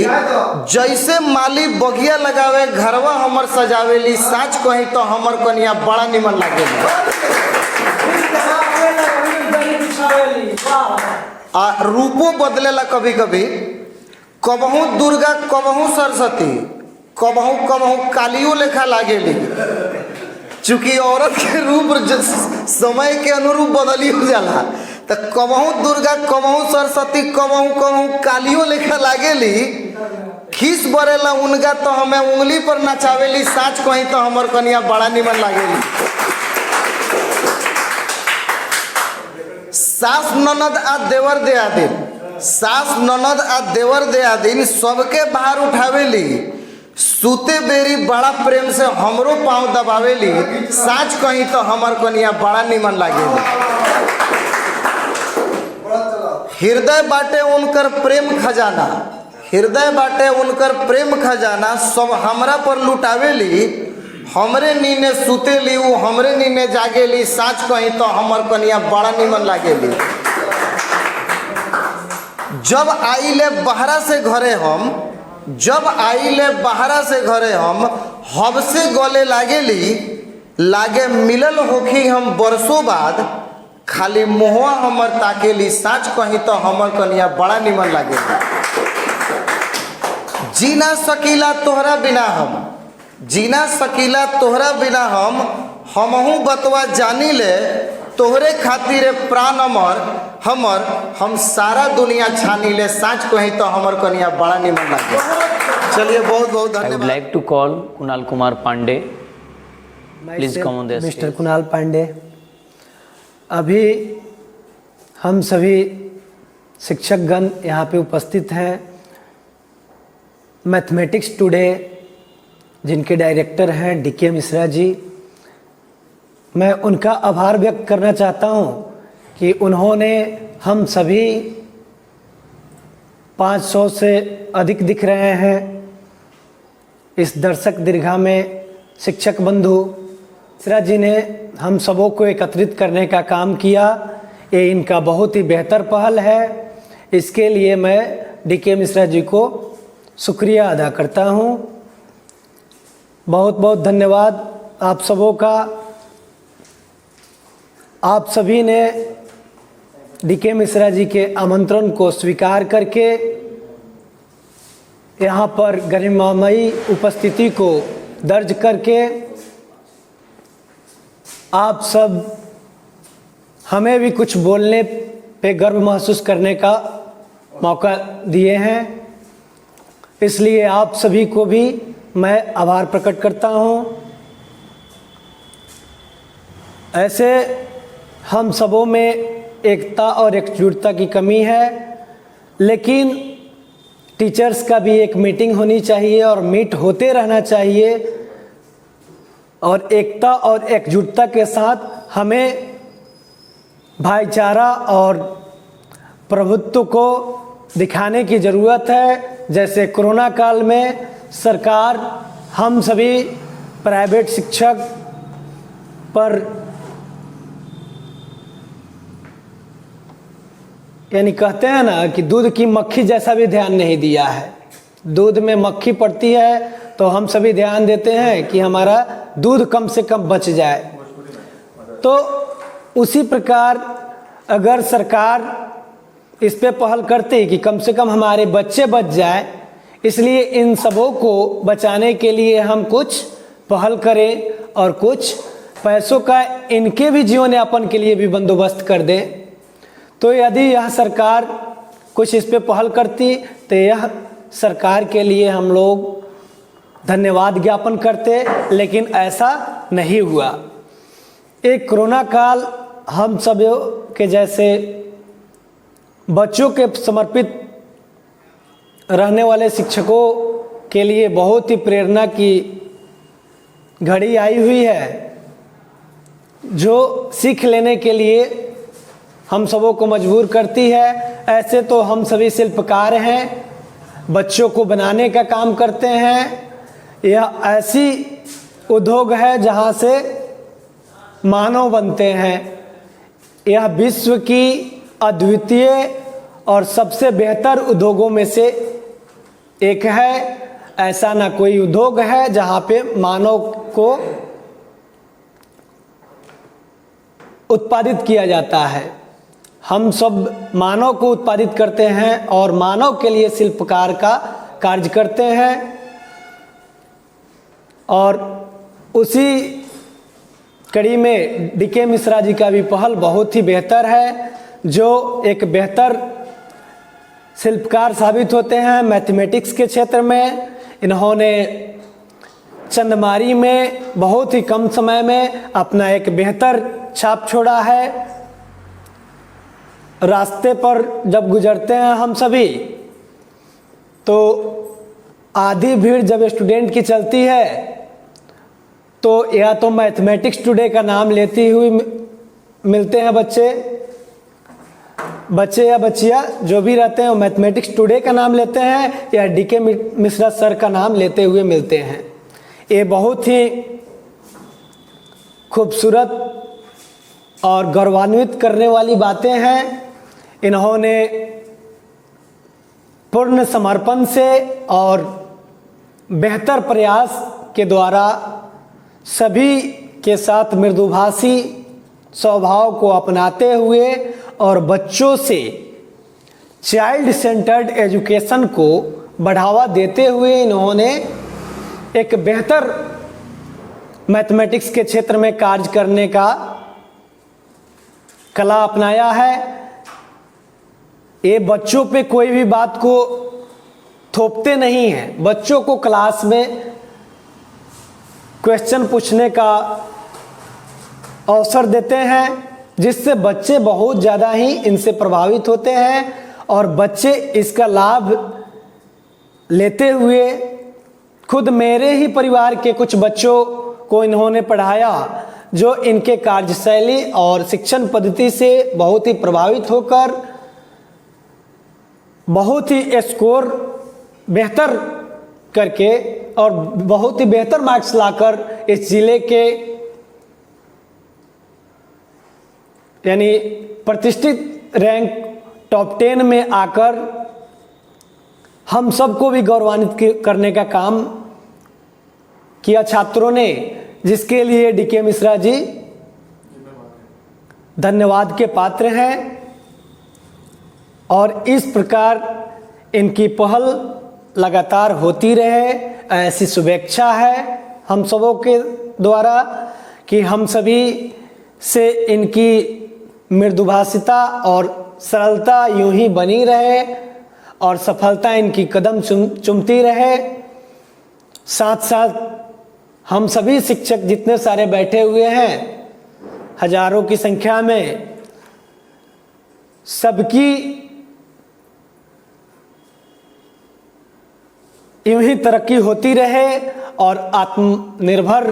जैसे माली बगिया लगावे घरवा हमर सजावेली, साच कहीं तो हमर कन्या बड़ा निमन लागेली। रूपो बदलेला कभी कभी, कबहू दुर्गा कबहू सरस्वती, कबहू कबहू कालियो लेखा लागेली। चूंकि औरत के रूप समय के अनुरूप बदली हो जाला, तो कबहू दुर्गा कबहू सरस्वती कबहू कबहू कालियो लेखा लागेली। खीस बरेला उनका तो हमें उंगली पर नचावेली, साच कहीं तो हमर कन्या बड़ा निमन लागेली। सास ननद आ देवर दे आदिन, सास ननद आ देवर दे आदिन सबके बाहर उठावेली, सूते बेरी बड़ा प्रेम से हमरो पाँव दबावेली, साच कहीं तो हमर कन्या बड़ा निमन लागेली। हृदय बाटे उनकर प्रेम खजाना, हृदय बाटे उनकर प्रेम खजाना, सब हमरा पर लुटावेली, हमरे नीने सुतेली उ हमरे नीने जागेली, साच कहीं तो हमर कन्या बड़ा निमन लागेली। जब आइले बहरा से घरे हम, जब आइले बहरा से घरे हम, हमसे गले लागेली, लागे मिलल होखी हम बरसों बाद, खाली मुहवा हमर ताकेली, साच कहीं तो हमर कन्या बड़ा निमन लागेली। जीना सकीला तोहरा बिना हम, जीना सकीला तोहरा बिना हमहू बतवा जानी ले, तोहरे खातिर प्राण अमर हमर, हम सारा दुनिया छानी ले, साच कहीं तो हमर कन्या बड़ा निमन लागे। चलिए बहुत बहुत I would धन्यवाद। like to call Kunal Kumar Pandey. Please come on the mister stage. Kunal Pandey, अभी हम सभी शिक्षकगण यहाँ पे उपस्थित हैं। मैथमेटिक्स टुडे जिनके डायरेक्टर हैं डीके मिश्रा जी, मैं उनका आभार व्यक्त करना चाहता हूँ कि उन्होंने हम सभी 500 से अधिक दिख रहे हैं इस दर्शक दीर्घा में। शिक्षक बंधु मिश्रा जी ने हम सबों को एकत्रित करने का काम किया, ये इनका बहुत ही बेहतर पहल है। इसके लिए मैं डीके मिश्रा जी को शुक्रिया अदा करता हूँ। बहुत बहुत धन्यवाद आप सबों का। आप सभी ने डीके मिश्रा जी के आमंत्रण को स्वीकार करके यहाँ पर गरिमामयी उपस्थिति को दर्ज करके आप सब हमें भी कुछ बोलने पे गर्व महसूस करने का मौका दिए हैं, इसलिए आप सभी को भी मैं आभार प्रकट करता हूँ। ऐसे हम सबों में एकता और एकजुटता की कमी है, लेकिन टीचर्स का भी एक मीटिंग होनी चाहिए और मीट होते रहना चाहिए और एकता और एकजुटता के साथ हमें भाईचारा और प्रभुत्व को दिखाने की ज़रूरत है। जैसे कोरोना काल में सरकार हम सभी प्राइवेट शिक्षक पर यानी कहते हैं ना कि दूध की मक्खी जैसा भी ध्यान नहीं दिया है। दूध में मक्खी पड़ती है तो हम सभी ध्यान देते हैं कि हमारा दूध कम से कम बच जाए। तो उसी प्रकार अगर सरकार इस पे पहल करती कि कम से कम हमारे बच्चे बच जाए, इसलिए इन सबों को बचाने के लिए हम कुछ पहल करें और कुछ पैसों का इनके भी जीवन यापन के लिए भी बंदोबस्त कर दें। तो यदि यह सरकार कुछ इस पे पहल करती तो यह सरकार के लिए हम लोग धन्यवाद ज्ञापन करते, लेकिन ऐसा नहीं हुआ। एक कोरोना काल हम सब के जैसे बच्चों के समर्पित रहने वाले शिक्षकों के लिए बहुत ही प्रेरणा की घड़ी आई हुई है, जो सीख लेने के लिए हम सबों को मजबूर करती है। ऐसे तो हम सभी शिल्पकार हैं, बच्चों को बनाने का काम करते हैं। यह ऐसी उद्योग है जहाँ से मानव बनते हैं। यह विश्व की अद्वितीय और सबसे बेहतर उद्योगों में से एक है। ऐसा ना कोई उद्योग है जहाँ पे मानव को उत्पादित किया जाता है। हम सब मानव को उत्पादित करते हैं और मानव के लिए शिल्पकार का कार्य करते हैं। और उसी कड़ी में डीके मिश्रा जी का भी पहल बहुत ही बेहतर है, जो एक बेहतर शिल्पकार साबित होते हैं मैथमेटिक्स के क्षेत्र में। इन्होंने चंदमारी में बहुत ही कम समय में अपना एक बेहतर छाप छोड़ा है। रास्ते पर जब गुजरते हैं हम सभी तो आधी भीड़ जब स्टूडेंट की चलती है तो या तो मैथमेटिक्स टुडे का नाम लेती हुई मिलते हैं बच्चे या बच्चियाँ जो भी रहते हैं वो मैथमेटिक्स टुडे का नाम लेते हैं या डीके मिश्रा सर का नाम लेते हुए मिलते हैं। ये बहुत ही खूबसूरत और गौरवान्वित करने वाली बातें हैं। इन्होंने पूर्ण समर्पण से और बेहतर प्रयास के द्वारा सभी के साथ मृदुभाषी स्वभाव को अपनाते हुए और बच्चों से चाइल्ड सेंटर्ड एजुकेशन को बढ़ावा देते हुए इन्होंने एक बेहतर मैथमेटिक्स के क्षेत्र में कार्य करने का कला अपनाया है। ये बच्चों पे कोई भी बात को थोपते नहीं हैं, बच्चों को क्लास में क्वेश्चन पूछने का अवसर देते हैं, जिससे बच्चे बहुत ज़्यादा ही इनसे प्रभावित होते हैं और बच्चे इसका लाभ लेते हुए खुद मेरे ही परिवार के कुछ बच्चों को इन्होंने पढ़ाया, जो इनके कार्यशैली और शिक्षण पद्धति से बहुत ही प्रभावित होकर बहुत ही स्कोर बेहतर करके और बहुत ही बेहतर मार्क्स लाकर इस जिले के यानी प्रतिष्ठित रैंक टॉप 10 में आकर हम सबको भी गौरवान्वित करने का काम किया छात्रों ने, जिसके लिए डीके मिश्रा जी धन्यवाद के पात्र हैं। और इस प्रकार इनकी पहल लगातार होती रहे, ऐसी शुभेच्छा है हम सबों के द्वारा कि हम सभी से इनकी मृदुभाषिता और सरलता यूं ही बनी रहे और सफलता इनकी कदम चूमती रहे। साथ साथ हम सभी शिक्षक जितने सारे बैठे हुए हैं हजारों की संख्या में, सबकी यूं ही तरक्की होती रहे और आत्मनिर्भर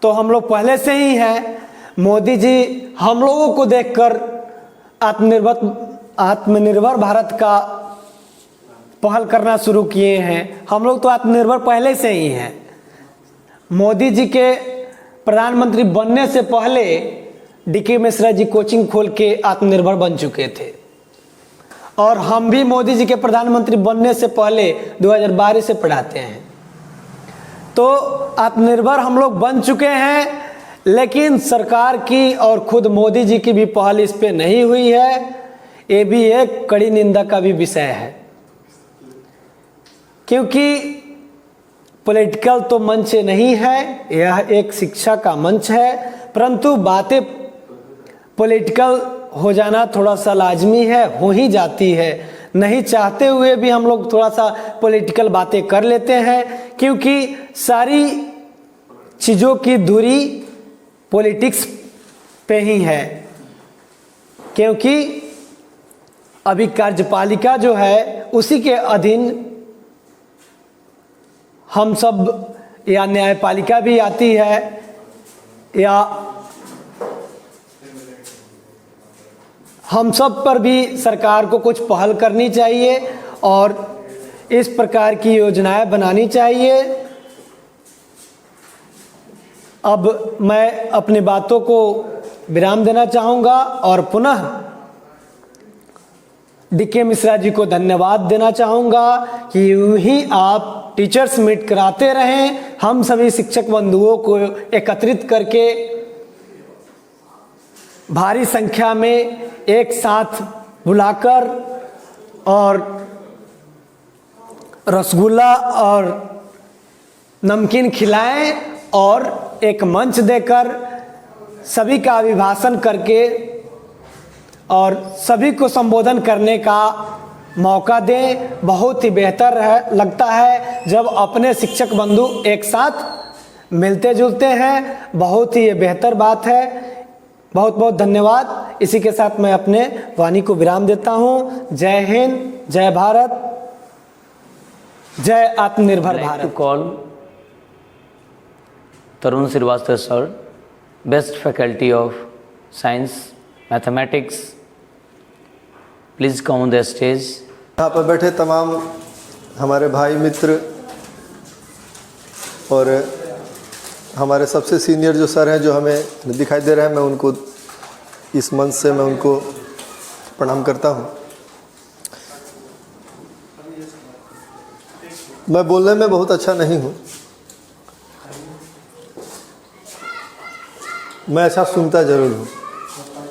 तो हम लोग पहले से ही हैं, मोदी जी हम लोगों को देखकर आत्मनिर्भर भारत का पहल करना शुरू किए हैं। हम लोग तो आत्मनिर्भर पहले से ही हैं। मोदी जी के प्रधानमंत्री बनने से पहले डीके मिश्रा जी कोचिंग खोल के आत्मनिर्भर बन चुके थे, और हम भी मोदी जी के प्रधानमंत्री बनने से पहले 2012 से पढ़ाते हैं। तो आत्मनिर्भर हम लोग बन चुके हैं, लेकिन सरकार की और खुद मोदी जी की भी पहल इस पे नहीं हुई है। ये भी एक कड़ी निंदा का भी विषय है, क्योंकि पॉलिटिकल तो मंच नहीं है, यह एक शिक्षा का मंच है, परंतु बातें पॉलिटिकल हो जाना थोड़ा सा लाजमी है, हो ही जाती है। नहीं चाहते हुए भी हम लोग थोड़ा सा पॉलिटिकल बातें कर लेते हैं, क्योंकि सारी चीज़ों की धुरी पॉलिटिक्स पे ही है। क्योंकि अभी कार्यपालिका जो है उसी के अधीन हम सब, या न्यायपालिका भी आती है, या हम सब पर भी सरकार को कुछ पहल करनी चाहिए और इस प्रकार की योजनाएं बनानी चाहिए। अब मैं अपनी बातों को विराम देना चाहूँगा और पुनः डीके मिश्रा जी को धन्यवाद देना चाहूँगा कि यूं ही आप टीचर्स मीट कराते रहें, हम सभी शिक्षक बंधुओं को एकत्रित करके भारी संख्या में एक साथ बुलाकर और रसगुल्ला और नमकीन खिलाएं और एक मंच देकर सभी का अभिभाषण करके और सभी को संबोधन करने का मौका दें। बहुत ही बेहतर लगता है जब अपने शिक्षक बंधु एक साथ मिलते जुलते हैं, बहुत ही ये बेहतर बात है। बहुत बहुत धन्यवाद। इसी के साथ मैं अपने वाणी को विराम देता हूँ। जय हिंद, जय भारत, जय आत्मनिर्भर Bharat. Call Tarun Srivastava sir, best faculty of science mathematics, please come on the stage. यहाँ पर बैठे तमाम हमारे भाई मित्र और हमारे सबसे सीनियर जो सर हैं जो हमें दिखाई दे रहे हैं, मैं उनको इस मंच से मैं उनको प्रणाम करता हूँ। मैं बोलने में बहुत अच्छा नहीं हूँ, मैं अच्छा सुनता ज़रूर हूँ।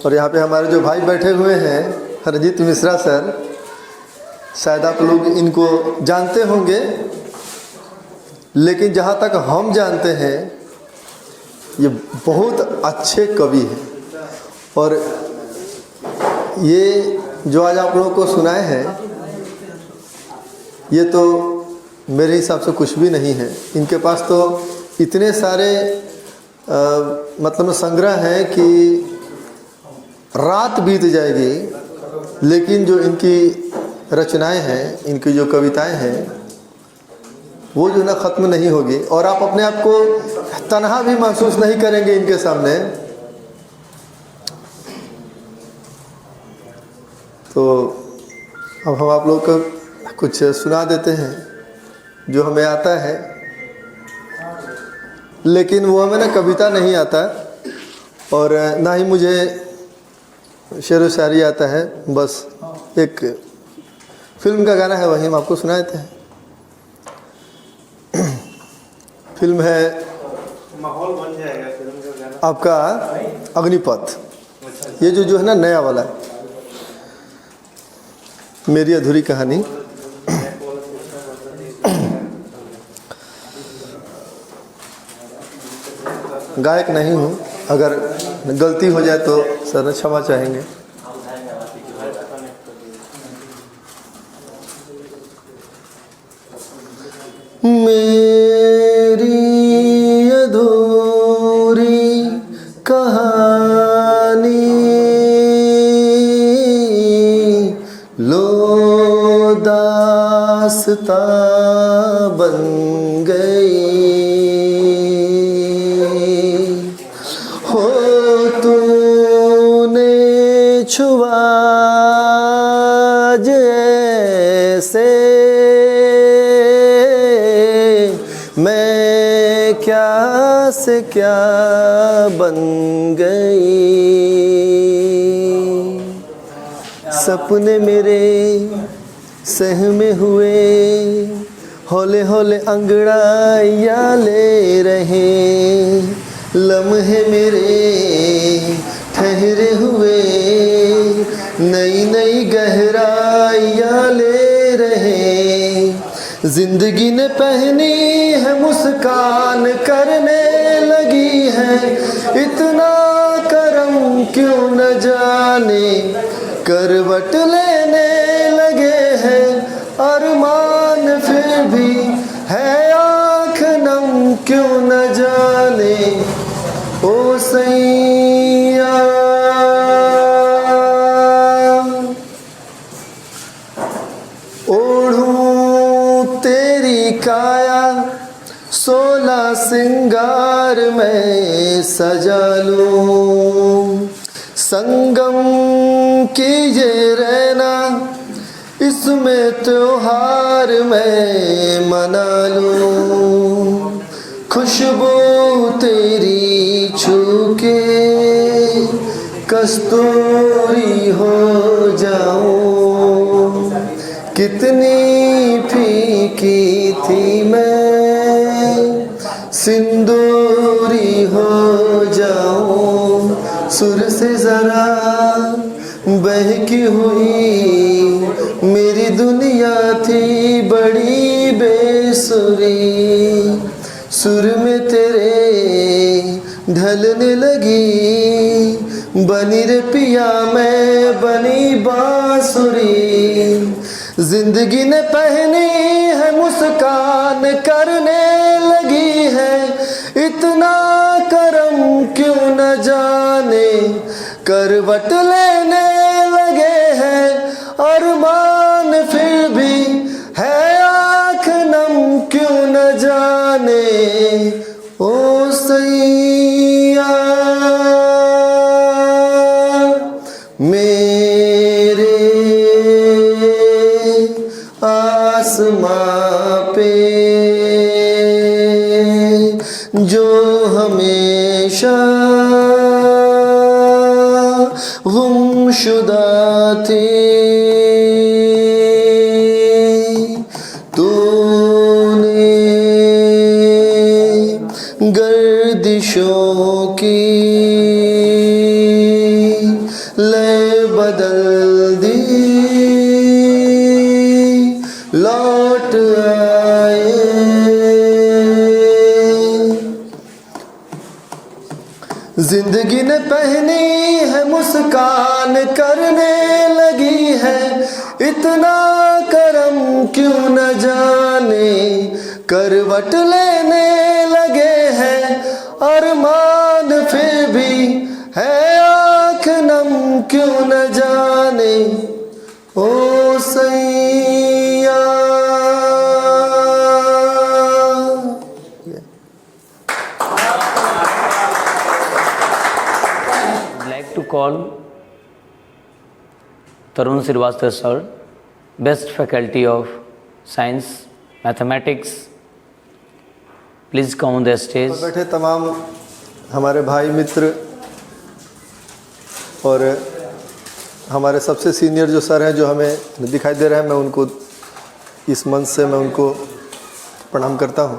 और यहाँ पे हमारे जो भाई बैठे हुए हैं, रंजीत मिश्रा सर, शायद आप लोग इनको जानते होंगे, लेकिन जहाँ तक हम जानते हैं ये बहुत अच्छे कवि हैं। और ये जो आज आप लोगों को सुनाए हैं ये तो मेरे हिसाब से कुछ भी नहीं है। इनके पास तो इतने सारे मतलब संग्रह हैं कि रात बीत जाएगी, लेकिन जो इनकी रचनाएं हैं, इनकी जो कविताएं हैं, वो जो ना ख़त्म नहीं होगी और आप अपने आप को तन्हा भी महसूस नहीं करेंगे इनके सामने। तो अब हम आप लोग को कुछ सुना देते हैं जो हमें आता है, लेकिन वो हमें ना कविता नहीं आता और ना ही मुझे शेर व शायरी आता है। बस एक फिल्म का गाना है, वही हम आपको सुना देते हैं। फिल्म है, माहौल बन जाएगा फिल्म का गाना आपका अग्निपथ। ये जो है ना नया वाला, मेरी अधूरी कहानी। गायक नहीं हूँ, अगर गलती हो जाए तो सर क्षमा चाहेंगे। मेरी अधूरी कहानी लो दास्तां बन गई, हो छुआ जैसे मैं क्या से क्या बन गई। सपने मेरे सहमे हुए हौले हौले अंगड़ाइयाँ ले रहे, लम्हे मेरे ठहरे हुए नई नई गहराइयाँ ले रहे। जिंदगी ने पहनी है मुस्कान करने लगी है, इतना करम क्यों न जाने करवट लेने लगे हैं। अरमान फिर भी है आँख नम क्यों न जाने ओ सैया। ओढ़ूं तेरी काया 16 सिंगार में सजा लूं, संगम कीजिए रहना इसमें त्योहार में मना लूं। खुशबू तेरी छू के कस्तूरी हो जाऊं, कितनी फीकी थी मैं सिंदूरी हो जाऊं। सुर से जरा बहकी हुई मेरी दुनिया थी बड़ी बेसुरी, सुर में तेरे ढलने लगी बनी रे पिया मैं बनी बांसुरी। जिंदगी ने पहनी है मुस्कान करने लगी है, इतना करम क्यों न जाने करवट लेने लगे हैं। अरमान फिर भी है आँख नम क्यों न जाने ओ सैया। मेरे आसमां पे जो हमेशा गुमशुदा थी, तूने गर्दिशों की लय बदल दी, लौट आए। जिंदगी ने पहनी है मुस्कान करने लगी है, इतना करम क्यों न जाने करवट लेने लगे हैं। अरमान फिर भी है आँख नम क्यों न जाने ओ सैया। like to call Tarun Srivastava sir, best faculty of science mathematics, please come on the stage. बैठे तमाम हमारे भाई मित्र और हमारे सबसे सीनियर जो सर हैं जो हमें दिखाई दे रहे हैं, मैं उनको इस मंच से मैं उनको प्रणाम करता हूँ।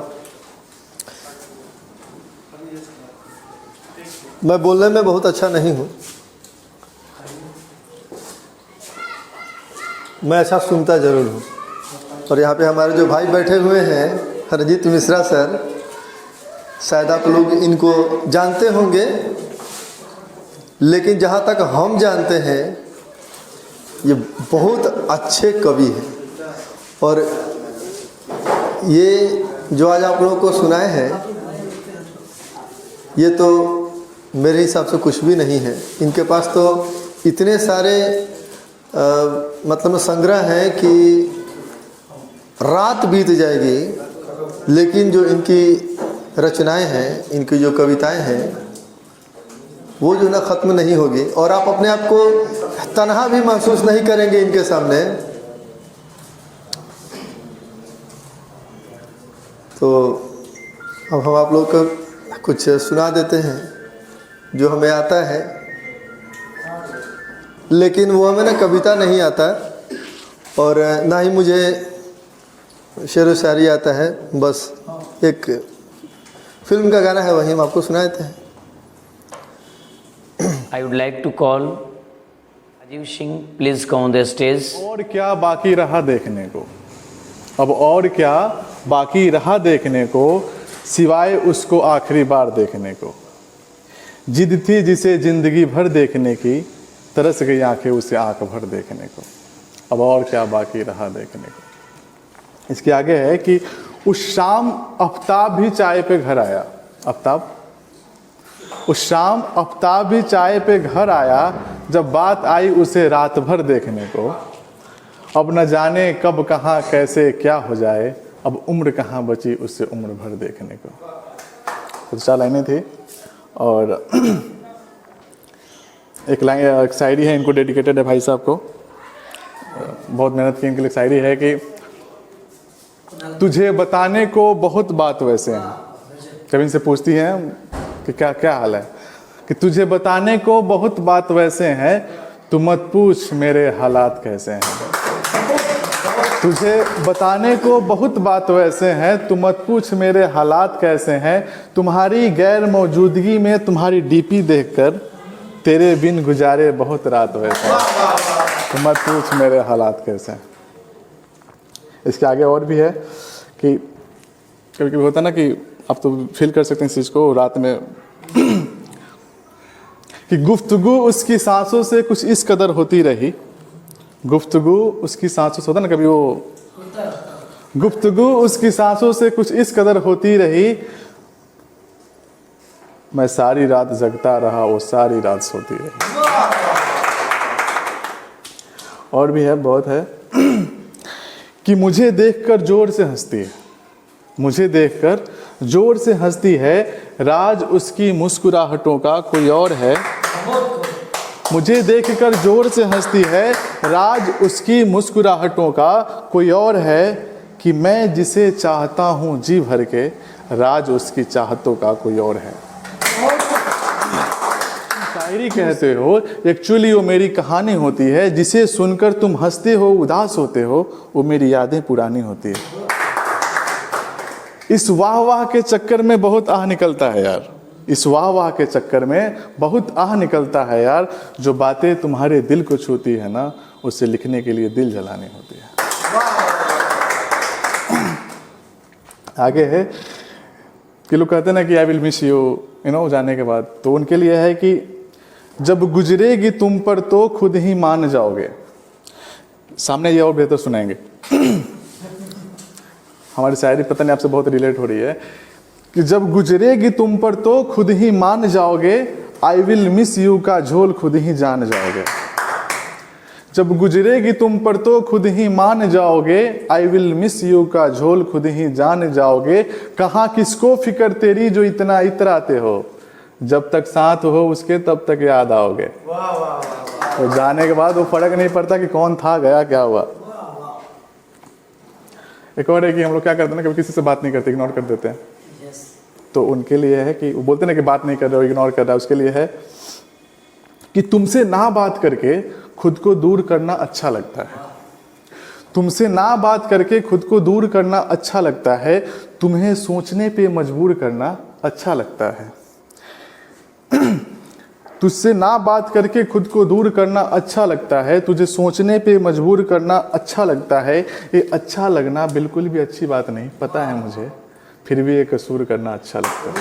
मैं बोलने में बहुत अच्छा नहीं हूँ, मैं अच्छा सुनता ज़रूर हूँ। और यहाँ पे हमारे जो भाई बैठे हुए हैं रणजीत मिश्रा सर, शायद आप लोग इनको जानते होंगे, लेकिन जहाँ तक हम जानते हैं ये बहुत अच्छे कवि हैं। और ये जो आज आप लोगों को सुनाए हैं ये तो मेरे हिसाब से कुछ भी नहीं है। इनके पास तो इतने सारे मतलब संग्रह हैं कि रात बीत जाएगी, लेकिन जो इनकी रचनाएं हैं, इनकी जो कविताएं हैं वो जो ना ख़त्म नहीं होगी। और आप अपने आप को तन्हा भी महसूस नहीं करेंगे इनके सामने। तो अब हम आप लोग को कुछ सुना देते हैं जो हमें आता है, लेकिन वो हमें ना कविता नहीं आता और ना ही मुझे शेर व शायरी आता है, बस एक फिल्म का गाना है वही हम आपको सुना देते हैं। I would like to call Rajiv Singh, please come on the stage. और क्या बाकी रहा देखने को, अब और क्या बाकी रहा देखने को, सिवाय उसको आखिरी बार देखने को। जिद थी जिसे जिंदगी भर देखने की, तरस गई आंखें उसे आंख भर देखने को। अब और क्या बाकी रहा देखने को। इसके आगे है कि उस शाम आफ्ताब भी चाय पे घर आया। आफ्ताब, उस शाम आफ्ताब भी चाय पे घर आया, जब बात आई उसे रात भर देखने को। अब न जाने कब कहाँ कैसे क्या हो जाए, अब उम्र कहाँ बची उससे उम्र भर देखने को। तो 4 लाइनें थी और एक शायरी है, इनको डेडिकेटेड है भाई साहब को, बहुत मेहनत की इनके लिए शायरी है कि तुझे बताने को बहुत बात वैसे हैं। जब इनसे पूछती हैं कि क्या क्या हाल है, कि तुझे बताने को बहुत बात वैसे हैं, तू मत पूछ मेरे हालात कैसे हैं। तुझे बताने को बहुत बात वैसे हैं, तू मत पूछ मेरे हालात कैसे हैं। तुम्हारी गैर मौजूदगी में तुम्हारी डीपी देखकर, तेरे बिन गुजारे बहुत रात वैसे हैं, तू मत पूछ मेरे हालात कैसे हैं। इसके आगे और भी है कि कभी कभी होता ना कि आप तो फील कर सकते हैं इस चीज़ को रात में कि गुफ्तगू उसकी सांसों से कुछ इस कदर होती रही, गुफ्तगू उसकी सांसों से होता ना कभी वो, गुफ्तगू उसकी सांसों से कुछ इस कदर होती रही, मैं सारी रात जगता रहा वो सारी रात सोती रही। और भी है, बहुत है कि मुझे देखकर जोर से हंसती है, मुझे देखकर जोर से हंसती है, राज उसकी मुस्कुराहटों का कोई और है। मुझे देखकर जोर से हंसती है, राज उसकी मुस्कुराहटों का कोई और है, कि मैं जिसे चाहता हूँ जी भर के, राज उसकी चाहतों का कोई और है। शायरी कहते हो, एक्चुअली वो मेरी कहानी होती है, जिसे सुनकर तुम हंसते हो उदास होते हो, वो मेरी यादें पुरानी होती है। इस वाह वाह के चक्कर में बहुत आह निकलता है यार, इस वाह वाह के चक्कर में बहुत आह निकलता है यार, जो बातें तुम्हारे दिल को छूती है ना, उसे लिखने के लिए दिल जलानी होती है। आगे है कि लोग कहते हैं ना कि आई विल मिस यू जाने के बाद, तो उनके लिए है कि जब गुजरेगी तुम पर तो खुद ही मान जाओगे। सामने ये और बेहतर सुनाएंगे हमारी शायरी पता नहीं आपसे बहुत रिलेट हो रही है कि जब गुजरेगी तुम पर तो खुद ही मान जाओगे, आई विल मिस यू का झोल खुद ही जान जाओगे। जब गुजरेगी तुम पर तो खुद ही मान जाओगे, आई विल मिस यू का झोल खुद ही जान जाओगे। कहाँ किसको फिक्र तेरी जो इतना इतराते हो, जब तक साथ हो उसके तब तक याद आओगे। तो जाने के बाद वो फर्क नहीं पड़ता कि कौन था गया क्या हुआ। एक और है कि हम लोग क्या करते हैं ना, कभी किसी से बात नहीं करते, इग्नोर कर देते हैं। तो उनके लिए है कि वो बोलते ना कि बात नहीं कर रहे हो, इग्नोर कर रहा है, उसके लिए है कि तुमसे ना बात करके खुद को दूर करना अच्छा लगता है। तुमसे ना बात करके खुद को दूर करना अच्छा लगता है, तुम्हें सोचने पे मजबूर करना अच्छा लगता है। तुझसे ना बात करके खुद को दूर करना अच्छा लगता है, तुझे सोचने पे मजबूर करना अच्छा लगता है। ये अच्छा लगना बिल्कुल भी अच्छी बात नहीं, पता है मुझे, फिर भी ये कसूर करना अच्छा लगता है।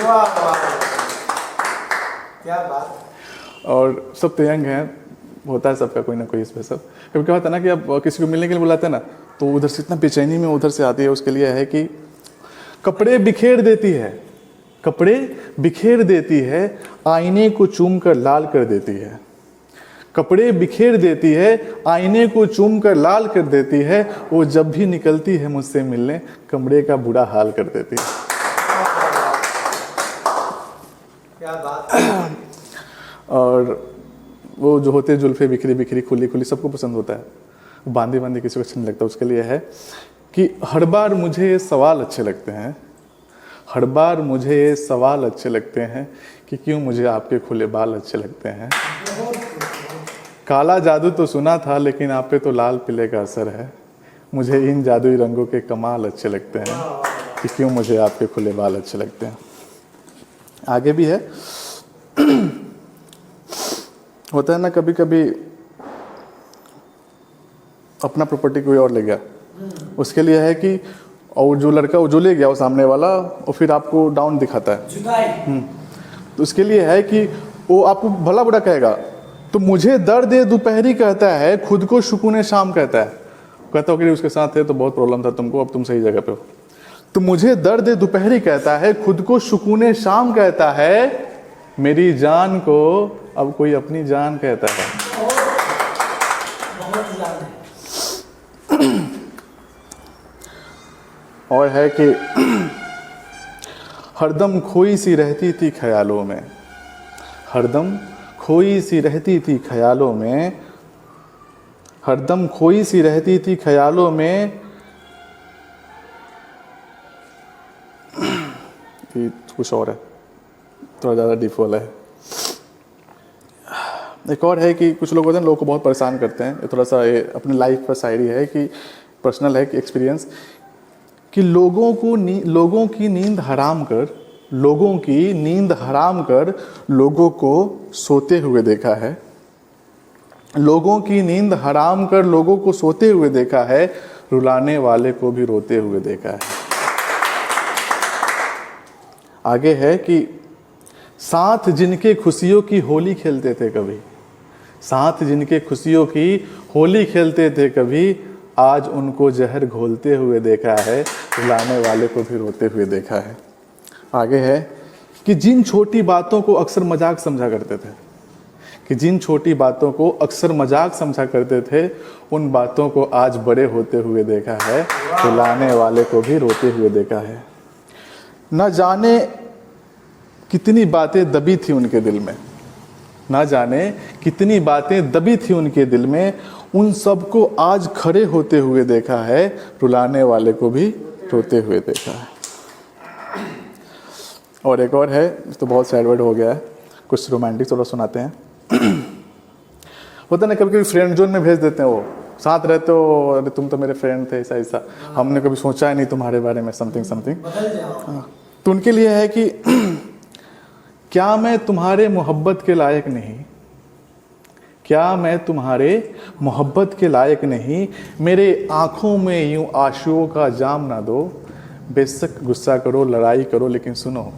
क्या बात। और सब तो यंग हैं, होता है सबका कोई ना कोई इसमें सब। कभी क्या होता है ना कि अब किसी को मिलने के लिए बुलाते हैं ना, तो उधर से इतना बेचैनी में उधर से आती है, उसके लिए है कि कपड़े बिखेर देती है, कपड़े बिखेर देती है, आईने को चूम कर लाल कर देती है। कपड़े बिखेर देती है, आईने को चूम कर लाल कर देती है, वो जब भी निकलती है मुझसे मिलने, कमरे का बुरा हाल कर देती है। क्या बात। और वो जो होते हैं जुल्फे बिखरी बिखरी खुली खुली, सबको पसंद होता है। बांधी बांधी किसी को अच्छा नहीं लगता। उसके लिए है कि हर बार मुझे ये सवाल अच्छे लगते हैं, हर बार मुझे ये सवाल अच्छे लगते हैं कि क्यों मुझे आपके खुले बाल अच्छे लगते हैं। काला जादू तो सुना था लेकिन आप पे तो लाल पीले का असर है। मुझे इन जादुई रंगों के कमाल अच्छे लगते हैं कि क्यों मुझे आपके खुले बाल अच्छे लगते हैं। आगे भी है, होता है ना कभी कभी अपना प्रॉपर्टी कोई और ले गया, उसके लिए है कि और जो लड़का वो जो ले गया वो सामने वाला और फिर आपको डाउन दिखाता है। तो उसके लिए है कि वो आपको भला बुरा कहेगा। तो मुझे दर्द दोपहरी कहता है, खुद को सुकून शाम कहता है। कहता हो कि उसके साथ है तो बहुत प्रॉब्लम था तुमको, अब तुम सही जगह पे हो। तो मुझे दर्द दोपहरी कहता है, खुद को सुकून शाम कहता है, मेरी जान को अब कोई अपनी जान कहता है। और है कि हरदम खोई सी रहती थी ख्यालों में, हरदम खोई सी रहती थी ख्यालों में, हरदम खोई सी रहती थी ख्यालों में। कुछ और है, थोड़ा ज़्यादा डीप वाला है। एक और है कि कुछ लोग होते हैं, लोगों को बहुत परेशान करते हैं। ये थोड़ा सा ये अपनी लाइफ का शायरी है कि पर्सनल है कि एक्सपीरियंस, कि लोगों की नींद हराम कर, लोगों की नींद हराम कर लोगों को सोते हुए देखा है, लोगों की नींद हराम कर लोगों को सोते हुए देखा है, रुलाने वाले को भी रोते हुए देखा है। आगे है कि साथ जिनके खुशियों की होली खेलते थे कभी, साथ जिनके खुशियों की होली खेलते थे कभी, आज उनको जहर घोलते हुए देखा है, रुलाने वाले को भी रोते हुए देखा है। आगे है कि जिन छोटी बातों को अक्सर मजाक समझा करते थे, कि जिन छोटी बातों को अक्सर मजाक समझा करते थे, उन बातों को आज बड़े होते हुए देखा है, रुलाने वाले को भी रोते हुए देखा है। न जाने कितनी बातें दबी थी उनके दिल में, न जाने कितनी बातें दबी थी उनके दिल में, उन सबको आज खड़े होते हुए देखा है, रुलाने वाले को भी रोते हुए देखा है। और एक और है, तो बहुत सैड वर्ड हो गया है, कुछ रोमांटिक थोड़ा सुनाते हैं। होता ना कभी कभी फ्रेंड जोन में भेज देते हैं, वो साथ रहते हो, अरे तुम तो मेरे फ्रेंड थे, ऐसा ऐसा, हमने कभी सोचा ही नहीं तुम्हारे बारे में, समथिंग समथिंग। तो उनके लिए है कि क्या मैं तुम्हारे मोहब्बत के लायक नहीं, क्या मैं तुम्हारे मोहब्बत के लायक नहीं, मेरे आँखों में यूं आंसुओं का जाम ना दो, बेशक गुस्सा करो लड़ाई करो लेकिन सुनो,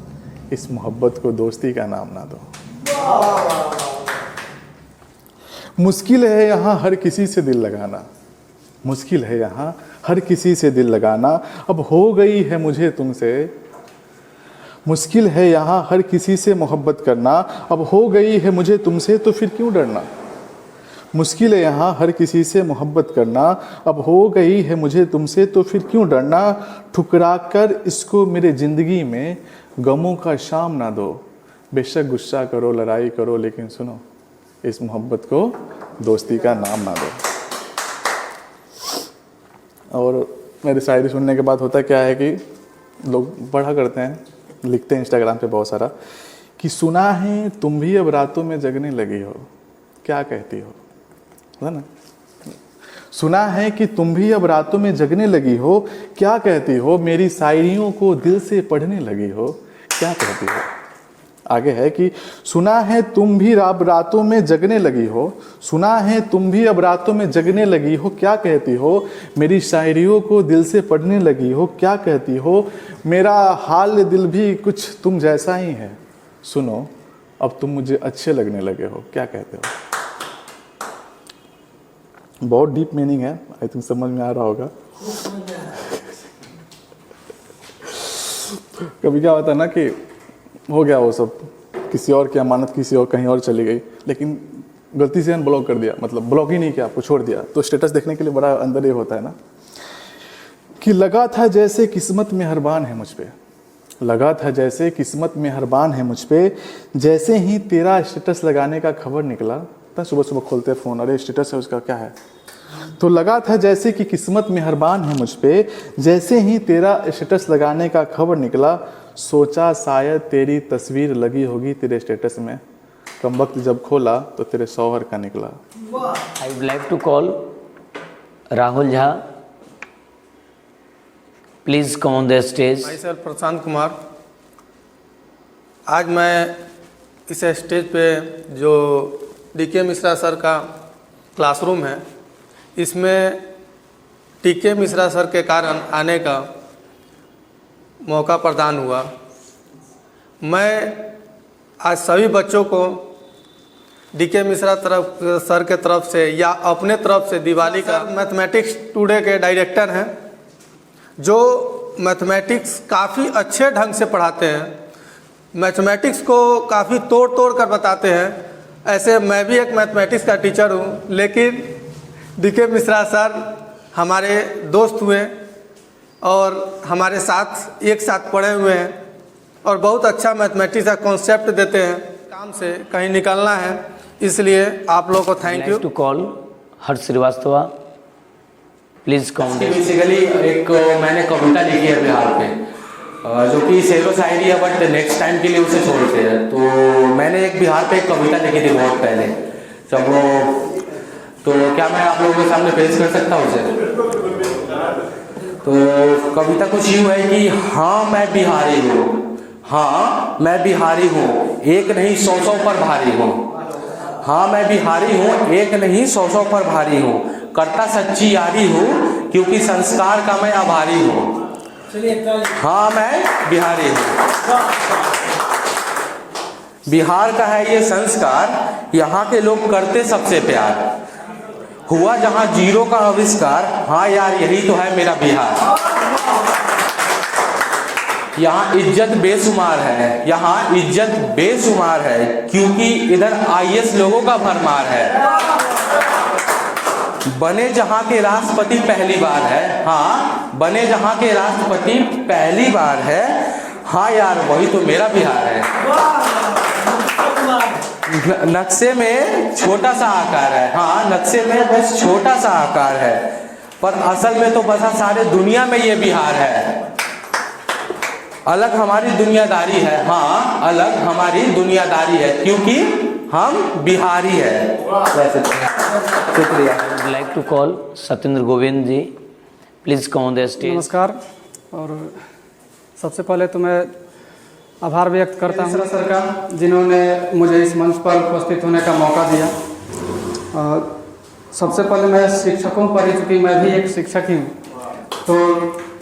इस मोहब्बत को दोस्ती का नाम ना दो। मुश्किल है यहाँ हर किसी से दिल लगाना, मुश्किल है यहाँ हर किसी से दिल लगाना, अब हो गई है मुझे तुमसे, मुश्किल है यहाँ हर किसी से मोहब्बत करना, अब हो गई है मुझे तुमसे तो फिर क्यों डरना। मुश्किल है यहाँ हर किसी से मोहब्बत करना, अब हो गई है मुझे तुमसे तो फिर क्यों डरना, ठुकरा कर इसको मेरे ज़िंदगी में गमों का शाम ना दो, बेशक गुस्सा करो लड़ाई करो लेकिन सुनो, इस मोहब्बत को दोस्ती का नाम ना दो। और मेरी शायरी सुनने के बाद होता क्या है कि लोग पढ़ा करते हैं, लिखते हैं इंस्टाग्राम पे बहुत सारा, कि सुना है तुम भी अब रातों में जगने लगी हो, क्या कहती हो, है ना। सुना है कि तुम भी अब रातों में जगने लगी हो, क्या कहती हो, मेरी शायरियों को दिल से पढ़ने लगी हो, क्या कहती हो। आगे है कि सुना है तुम भी अब रातों में जगने लगी हो, सुना है तुम भी अब रातों में जगने लगी हो, क्या कहती हो, मेरी शायरियों को दिल से पढ़ने लगी हो, क्या कहती हो, मेरा हाल दिल भी कुछ तुम जैसा ही है, सुनो अब तुम मुझे अच्छे लगने लगे हो, क्या कहते हो। बहुत डीप मीनिंग है, आई थिंक समझ में आ रहा होगा। कभी क्या होता है ना कि हो गया वो सब, किसी और की अमानत किसी और कहीं और चली गई, लेकिन गलती से अनब्लॉक कर दिया, मतलब ब्लॉक ही नहीं किया, आपको छोड़ दिया, तो स्टेटस देखने के लिए बड़ा अंदर ये होता है ना कि लगा था जैसे किस्मत मेहरबान है मुझ पे, लगा था जैसे किस्मत मेहरबान है मुझ पे, जैसे ही तेरा स्टेटस लगाने का खबर निकला, पता है सुबह सुबह खोलते हैं फ़ोन, अरे स्टेटस है उसका क्या है। तो लगा था जैसे कि किस्मत मेहरबान है मुझ पे, जैसे ही तेरा स्टेटस लगाने का खबर निकला सोचा शायद तेरी तस्वीर लगी होगी तेरे स्टेटस में, कम वक्त जब खोला तो तेरे शौहर का निकला। I would like to call Rahul Jha, please come on the stage. भाई सर प्रशांत कुमार, आज मैं इस स्टेज पे जो DK मिश्रा सर का क्लासरूम है, इसमें TK मिश्रा सर के कारण आने का मौका प्रदान हुआ। मैं आज सभी बच्चों को DK मिश्रा सर के तरफ से या अपने तरफ से दिवाली का, मैथमेटिक्स टुडे के डायरेक्टर हैं जो मैथमेटिक्स काफ़ी अच्छे ढंग से पढ़ाते हैं, मैथमेटिक्स को काफ़ी तोड़ तोड़ कर बताते हैं। ऐसे मैं भी एक मैथमेटिक्स का टीचर हूँ, लेकिन DK मिश्रा सर हमारे दोस्त हुए और हमारे साथ एक साथ पढ़े हुए हैं और बहुत अच्छा मैथमेटिक्स का कॉन्सेप्ट देते हैं। काम से कहीं निकलना है, इसलिए आप लोगों को thank you. To call Harsh Srivastava, please come. Basically एक मैंने कविता लिखी है बिहार पे, जो कि शेरो शायरी है, बट नेक्स्ट टाइम के लिए उसे छोड़ते हैं। तो मैंने एक बिहार पे एक कविता लिखी थी बहुत पहले, जब वो, तो क्या मैं आप लोगों के सामने पेश कर सकता हूँ उसे? तो कविता कुछ यूँ है कि हाँ मैं बिहारी हूँ, हाँ मैं बिहारी हूँ, एक नहीं 100 पर भारी हूँ। हाँ मैं बिहारी हूँ, एक नहीं 100 पर भारी हूँ, करता सच्ची यारी हूँ क्योंकि संस्कार का मैं आभारी हूँ। हाँ मैं बिहारी हूँ, बिहार का है ये संस्कार, यहाँ के लोग करते सबसे प्यार, हुआ जहाँ जीरो का आविष्कार, हाँ यार यही तो है मेरा बिहार। यहाँ इज्जत बेशुमार है, यहाँ इज्जत बेशुमार है क्योंकि इधर IAS लोगों का भरमार है। बने जहाँ के राष्ट्रपति पहली बार है, हाँ बने जहाँ के राष्ट्रपति पहली बार है, हाँ यार वही तो मेरा बिहार है। नक्शे में छोटा सा आकार है, हाँ नक्शे में बस छोटा सा आकार है, पर असल में तो बसा सारे दुनिया में ये बिहार है। अलग हमारी दुनियादारी है, हाँ अलग हमारी दुनियादारी है क्योंकि हम बिहारी है। शुक्रिया। I would like to call Satyendra Govind ji, please come on the stage. नमस्कार, और सबसे पहले तो मैं आभार व्यक्त करता हूँ सर का, जिन्होंने मुझे इस मंच पर उपस्थित होने का मौका दिया। सबसे पहले मैं शिक्षकों पर ही, चूँकि मैं भी एक शिक्षक ही हूँ, तो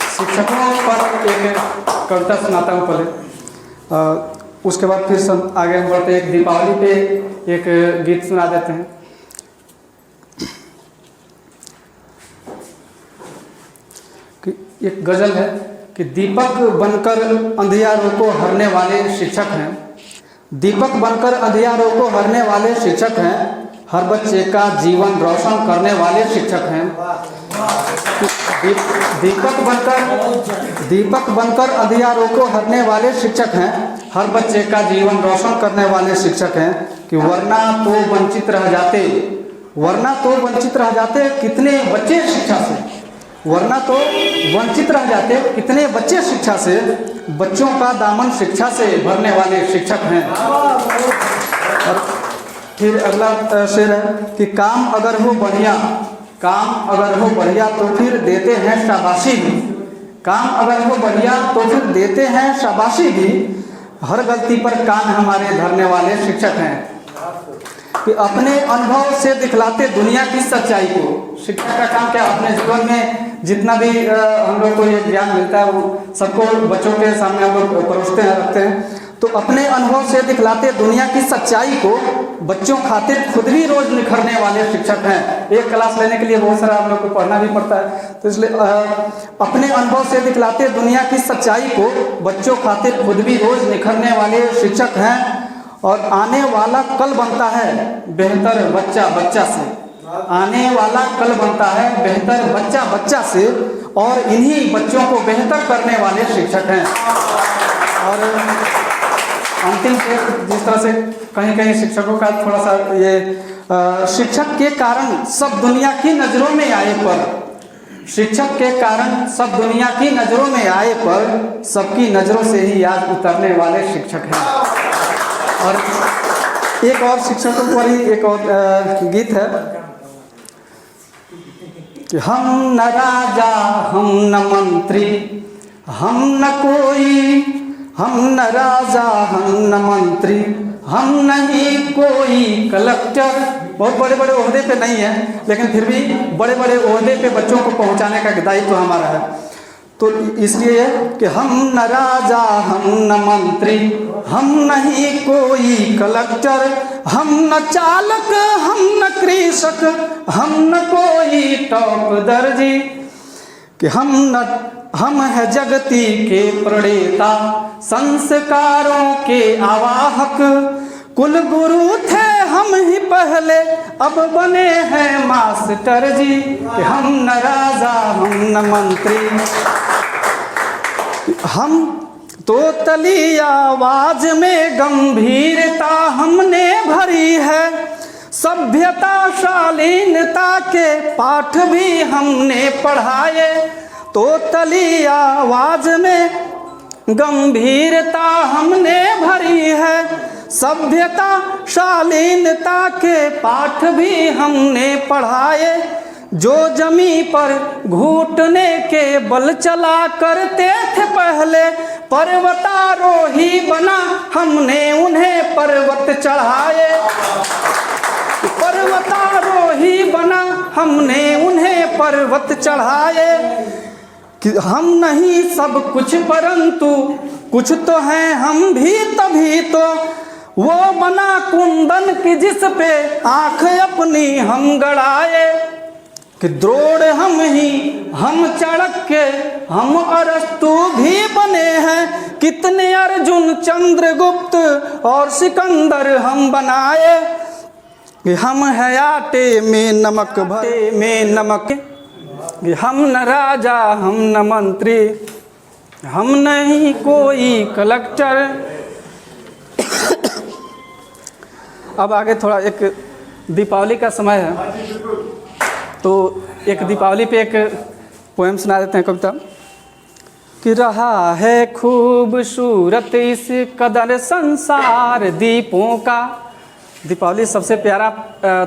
शिक्षकों पर एक कविता सुनाता हूँ पहले, उसके बाद फिर आगे हम बढ़ते एक दीपावली पे एक गीत सुना देते हैं। कि एक गज़ल है कि दीपक बनकर अंधियारों को हरने वाले शिक्षक हैं, दीपक बनकर अंधियारों को हरने वाले शिक्षक हैं, हर बच्चे का जीवन रोशन करने वाले शिक्षक हैं। दीपक बनकर अंधियारों को हरने वाले शिक्षक हैं, हर बच्चे का जीवन रोशन करने वाले शिक्षक हैं। कि वरना तो वंचित रह जाते कितने बच्चे शिक्षा से, वरना तो वंचित रह जाते कितने बच्चे शिक्षा से, बच्चों का दामन शिक्षा से भरने वाले शिक्षक हैं। और फिर अगला शेर है कि काम अगर हो बढ़िया तो फिर देते हैं शाबाशी भी, काम अगर हो बढ़िया तो फिर देते हैं शाबाशी भी, हर गलती पर कान हमारे धरने वाले शिक्षक हैं। कि अपने अनुभव से दिखलाते दुनिया की सच्चाई को, शिक्षा का काम क्या, अपने जीवन में जितना भी हम लोग को ये ज्ञान मिलता है वो सबको बच्चों के सामने हम लोग परोसते हैं, रखते हैं। तो अपने अनुभव से दिखलाते दुनिया की सच्चाई को, बच्चों खातिर खुद भी रोज निखरने वाले शिक्षक हैं। एक क्लास लेने के लिए बहुत सारा हम लोग को पढ़ना भी पड़ता है, तो इसलिए अपने अनुभव से दिखलाते दुनिया की सच्चाई को, बच्चों खातिर खुद भी रोज निखरने वाले शिक्षक हैं। और आने वाला कल बनता है बेहतर बच्चा बच्चा से, आने वाला कल बनता है बेहतर बच्चा बच्चा से, और इन्हीं बच्चों को बेहतर करने वाले शिक्षक हैं। और अंतिम से जिस तरह से कहीं कहीं शिक्षकों का थोड़ा सा ये शिक्षक के कारण सब दुनिया की नज़रों में आए पर, शिक्षक के कारण सब दुनिया की नज़रों में आए पर सबकी नज़रों से ही आज उतरने वाले शिक्षक हैं। और एक और शिक्षकों पर ही एक और गीत है कि हम न राजा हम न मंत्री हम न कोई, हम न राजा हम न मंत्री हम नहीं कोई कलेक्टर। बहुत बड़े बड़े ओहदे पे नहीं है, लेकिन फिर भी बड़े बड़े ओहदे पे बच्चों को पहुंचाने का दायित्व हमारा है। तो इसलिए कि हम न राजा हम न मंत्री हम नहीं कोई कलेक्टर, हम न चालक हम न कृषक हम न कोई टॉप दर्जी, कि हम है जगती के प्रणेता संस्कारों के आवाहक, कुल गुरु थे हम ही पहले अब बने हैं मास्टर जी, कि हम न राजा हम न मंत्री। हम तो तली आवाज में गंभीरता हमने भरी है, सभ्यता शालीनता के पाठ भी हमने पढ़ाए, तो तली आवाज में गंभीरता हमने भरी है, सभ्यता शालीनता के पाठ भी हमने पढ़ाए, जो जमी पर घुटने के बल चला करते थे पहले पर्वतारोही बना हमने उन्हें पर्वत चढ़ाए, पर्वतारोही बना हमने उन्हें पर्वत चढ़ाए, कि हम नहीं सब कुछ परंतु कुछ तो हैं हम भी, तभी तो वो बना कुंदन की जिस पे आंख अपनी हम गड़ाए, कि द्रोण हम ही हम चाणक्य हम अरस्तु भी बने हैं, कितने अर्जुन चंद्रगुप्त और सिकंदर हम बनाए, कि हम है आटे में नमक भरे में नमक, कि हम न राजा हम न मंत्री हम नहीं कोई कलेक्टर। अब आगे थोड़ा एक दीपावली का समय है, तो एक दीपावली पे एक पोएम सुना देते हैं, कविता। कि रहा है खूबसूरत इस कदर संसार दीपों का। दीपावली सबसे प्यारा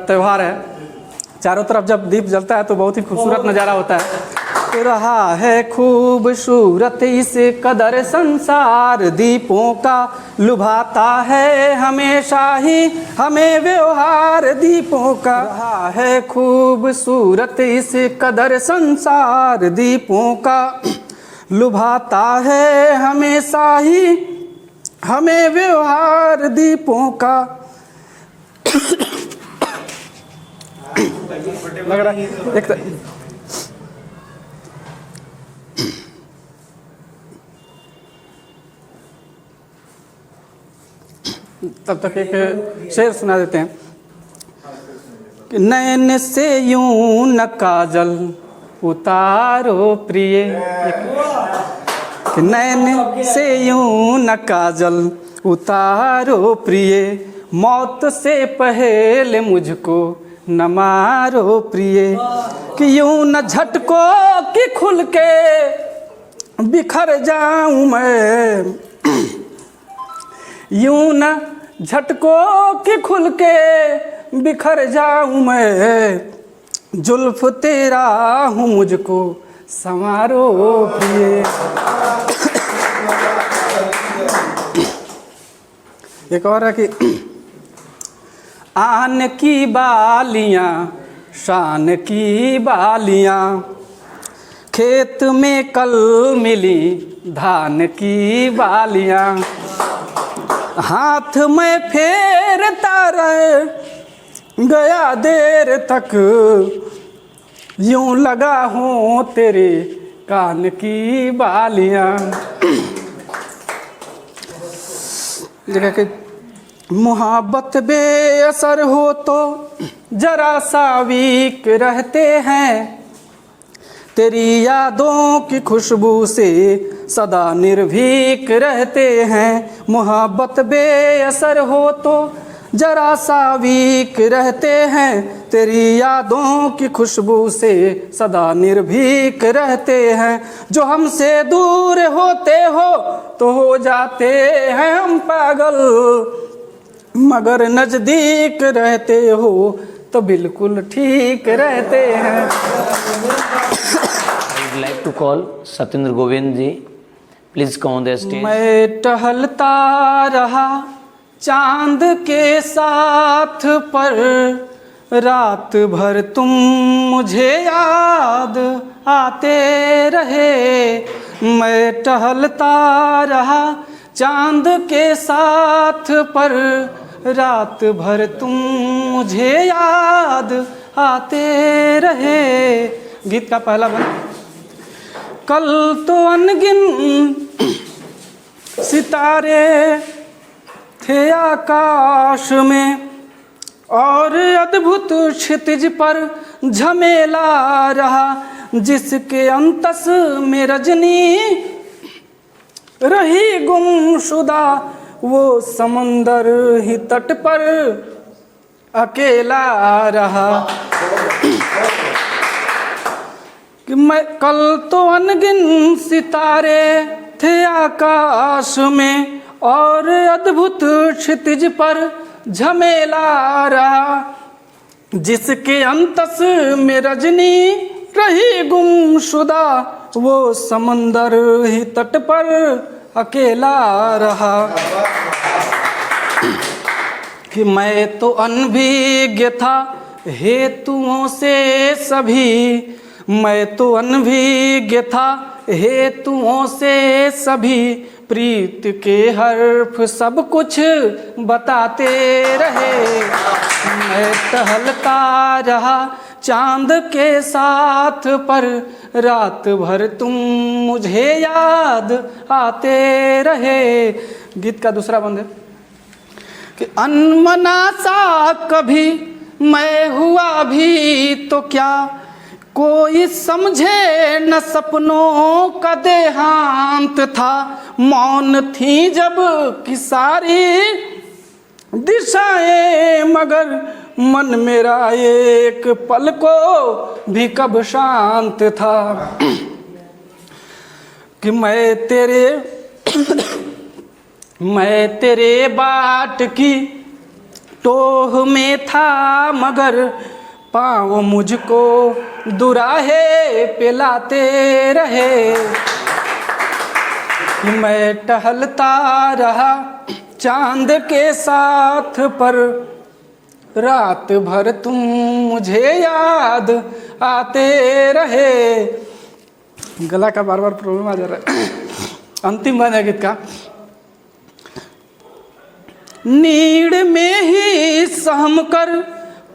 त्यौहार है, चारों तरफ जब दीप जलता है तो बहुत ही खूबसूरत नज़ारा होता है। तो रहा है खूबसूरत इस कदर संसार दीपों का, लुभाता है हमेशा ही हमें व्यवहार दीपों का। रहा है खूबसूरत इस कदर संसार दीपों का, लुभाता है हमेशा ही हमें व्यवहार दीपों का। लग रहा है एक तब तक एक शेर सुना देते हैं कि नैन से यूं न काजल उतारो प्रिय, कि नैन से यूं न काजल उतारो प्रिय, मौत से पहले मुझको न मारो प्रिय, कि यूं न झटको कि खुल के बिखर जाऊं मैं, यूं न झटको कि खुल के बिखर जाऊं मैं, जुल्फ तेरा हूँ मुझको संवारो प्रिय। एक और है कि आन की बालियां शान की बालियां, खेत में कल मिली धान की बालियां, हाथ में फेरता रह गया देर तक, यूं लगा हूँ तेरे कान की बालियां। जगह के मोहब्बत बेअसर हो तो जरा सा वीक रहते हैं, तेरी यादों की खुशबू से सदा निर्भीक रहते हैं। मोहब्बत बेअसर हो तो जरा सा वीक रहते हैं, तेरी यादों की खुशबू से सदा निर्भीक रहते हैं। जो हमसे दूर होते हो तो हो जाते हैं हम पागल, मगर नज़दीक रहते हो तो बिल्कुल ठीक रहते हैं। I would like to call Satyendra Govind ji. Please come on the stage. मैं टहलता रहा चांद के साथ पर, रात भर तुम मुझे याद आते रहे। मैं टहलता रहा चांद के साथ पर, रात भर तुम मुझे याद आते रहे। गीत का पहला बंद। कल तो अनगिन सितारे थे आकाश में, और अद्भुत क्षितिज पर झमेला रहा, जिसके अंतस में रजनी रही गुमशुदा, वो समंदर ही तट पर अकेला रहा। कि मैं कल तो अनगिन सितारे थे आकाश में, और अद्भुत क्षितिज पर झमेला रहा, जिसके अंतस में रजनी रही गुमशुदा, वो समंदर ही तट पर अकेला रहा। कि मैं तो अनभिज्ञ था हेतुओं से सभी, मैं तो अनभिज्ञ था हेतुओं से सभी, प्रीत के हर्फ सब कुछ बताते रहे। मैं टहलता रहा चांद के साथ पर, रात भर तुम मुझे याद आते रहे। गीत का दूसरा बंद है कि अनमना सा कभी मैं हुआ भी तो क्या, कोई समझे न सपनों का देहांत था। मौन थी जब की सारी दिशाएं, मगर मन मेरा एक पल को भी कब शांत था। कि मैं तेरे बाट की टोह में था, मगर पाँव मुझको दुराहे पे लाते रहे। मैं टहलता रहा चांद के साथ पर, रात भर तुम मुझे याद आते रहे। गला का बार बार प्रॉब्लम आ जा रहा है। अंतिम बंद है गीत का। नीड़ में ही सहम कर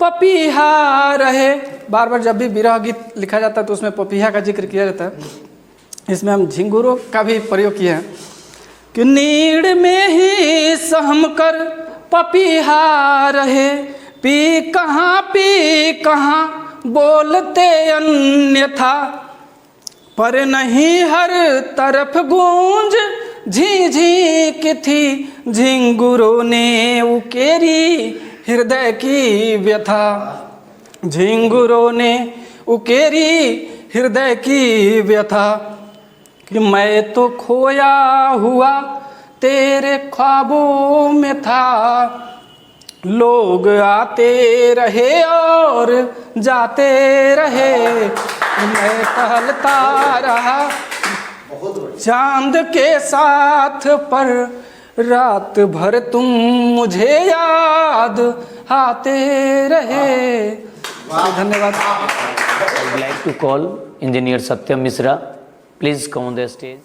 पपीहा रहे। बार बार जब भी विरह गीत लिखा जाता है तो उसमें पपीहा का जिक्र किया जाता है। इसमें हम झिंगुरों का भी प्रयोग किए हैं कि नीड़ में ही सहम कर पपीहा रहे, पी कहाँ बोलते अन्यथा, पर नहीं हर तरफ गूंज झी की थी। झिंगुरों ने उकेरी हृदय की व्यथा, झिंगुरों ने उकेरी हृदय की व्यथा। कि मैं तो खोया हुआ तेरे ख्वाबों में था, लोग आते रहे और जाते रहे। मैं टहलता रहा चांद के साथ पर, रात भर तुम मुझे याद आते रहे। धन्यवाद। I would like to call Engineer Satyam Misra. Please come on the stage.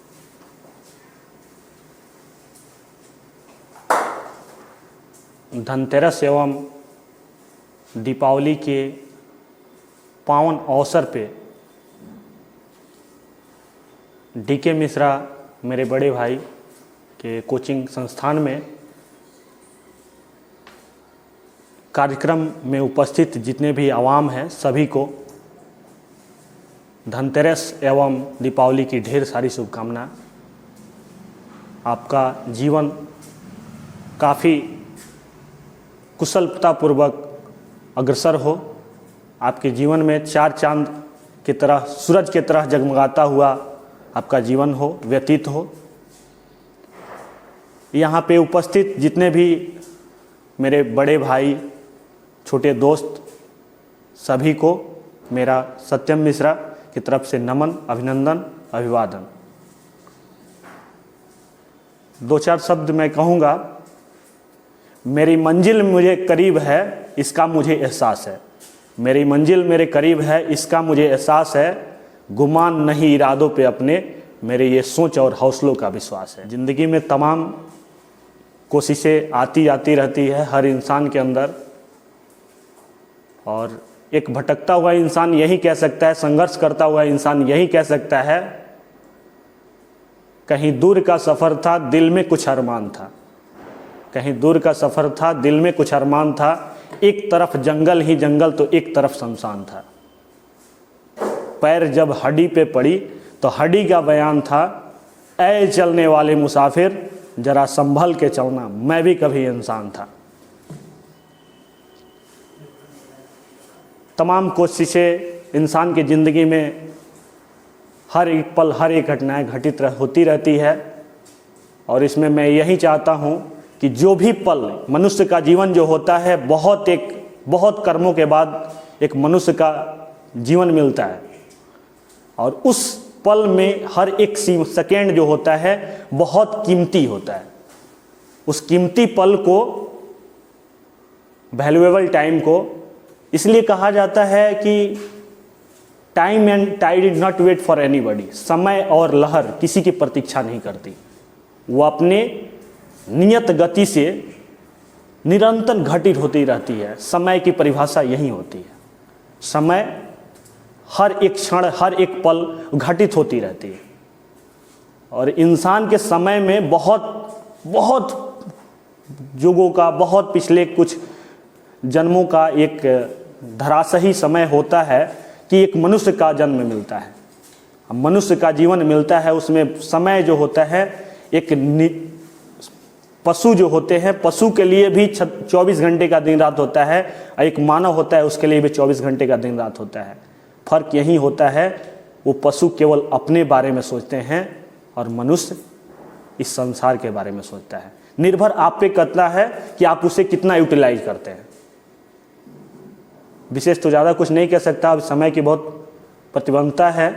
Dhanteras एवं दीपावली के पावन अवसर पे डीके मिश्रा मेरे बड़े भाई के कोचिंग संस्थान में कार्यक्रम में उपस्थित जितने भी आवाम हैं सभी को धनतेरस एवं दीपावली की ढेर सारी शुभकामनाएं। आपका जीवन काफ़ी कुशलतापूर्वक अग्रसर हो, आपके जीवन में चार चांद की तरह, सूरज की तरह जगमगाता हुआ आपका जीवन हो, व्यतीत हो। यहाँ पे उपस्थित जितने भी मेरे बड़े भाई, छोटे दोस्त, सभी को मेरा सत्यम मिश्रा की तरफ से नमन, अभिनंदन, अभिवादन। दो चार शब्द मैं कहूँगा। मेरी मंजिल मुझे करीब है, इसका मुझे एहसास है। मेरी मंजिल मेरे करीब है, इसका मुझे एहसास है। गुमान नहीं इरादों पे अपने, मेरे ये सोच और हौसलों का विश्वास है। ज़िंदगी में तमाम कोशिशें आती जाती रहती है हर इंसान के अंदर, और एक भटकता हुआ इंसान यही कह सकता है, संघर्ष करता हुआ इंसान यही कह सकता है, कहीं दूर का सफ़र था, दिल में कुछ अरमान था। कहीं दूर का सफ़र था, दिल में कुछ अरमान था। एक तरफ जंगल ही जंगल तो एक तरफ शमशान था। पैर जब हड्डी पे पड़ी तो हड्डी का बयान था, ऐ चलने वाले मुसाफिर जरा संभल के चलना, मैं भी कभी इंसान था। तमाम कोशिशें इंसान की ज़िंदगी में हर एक पल, हर एक घटनाएं घटित होती रहती है, और इसमें मैं यही चाहता हूँ कि जो भी पल मनुष्य का जीवन जो होता है, बहुत कर्मों के बाद एक मनुष्य का जीवन मिलता है, और उस पल में हर एक सेकेंड जो होता है बहुत कीमती होता है। उस कीमती पल को, वैल्यूएबल टाइम को, इसलिए कहा जाता है कि time and tide did not wait for anybody. समय और लहर किसी की प्रतीक्षा नहीं करती, वो अपने नियत गति से निरंतर घटित होती रहती है। समय की परिभाषा यही होती है। समय हर एक क्षण, हर एक पल घटित होती रहती है, और इंसान के समय में बहुत युगों का, बहुत पिछले कुछ जन्मों का एक धराशायी समय होता है कि एक मनुष्य का जन्म मिलता है, मनुष्य का जीवन मिलता है। उसमें समय जो होता है, एक पशु जो होते हैं, पशु के लिए भी 24 घंटे का दिन रात होता है, और एक मानव होता है उसके लिए भी 24 घंटे का दिन रात होता है। फर्क यही होता है, वो पशु केवल अपने बारे में सोचते हैं और मनुष्य इस संसार के बारे में सोचता है। निर्भर आप पे करता है कि आप उसे कितना यूटिलाइज करते हैं। विशेष तो ज़्यादा कुछ नहीं कह सकता, अब समय की बहुत प्रतिबंधता है।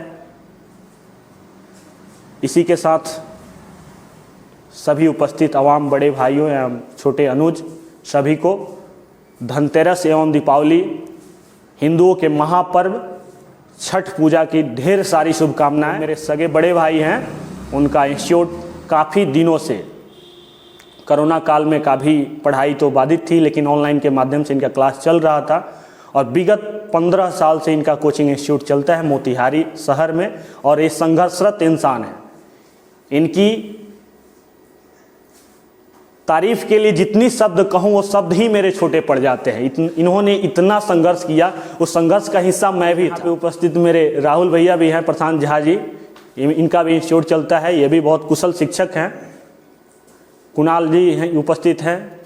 इसी के साथ सभी उपस्थित आवाम, बड़े भाइयों एवं छोटे अनुज, सभी को धनतेरस एवं दीपावली, हिंदुओं के महापर्व छठ पूजा की ढेर सारी शुभकामनाएं। मेरे सगे बड़े भाई हैं, उनका इंस्टीट्यूट काफ़ी दिनों से, कोरोना काल में काफ़ी पढ़ाई तो बाधित थी, लेकिन ऑनलाइन के माध्यम से इनका क्लास चल रहा था, और विगत 15 साल से इनका कोचिंग इंस्टीट्यूट चलता है मोतिहारी शहर में, और ये संघर्षरत इंसान है। इनकी तारीफ के लिए जितनी शब्द कहूँ वो शब्द ही मेरे छोटे पड़ जाते हैं। इन्होंने इतना संघर्ष किया, उस संघर्ष का हिस्सा मैं भी था। उपस्थित मेरे राहुल भैया भी हैं, प्रशांत झा जी, इनका भी इंस्टीट्यूट चलता है, ये भी बहुत कुशल शिक्षक हैं। कुणाल जी हैं, उपस्थित हैं।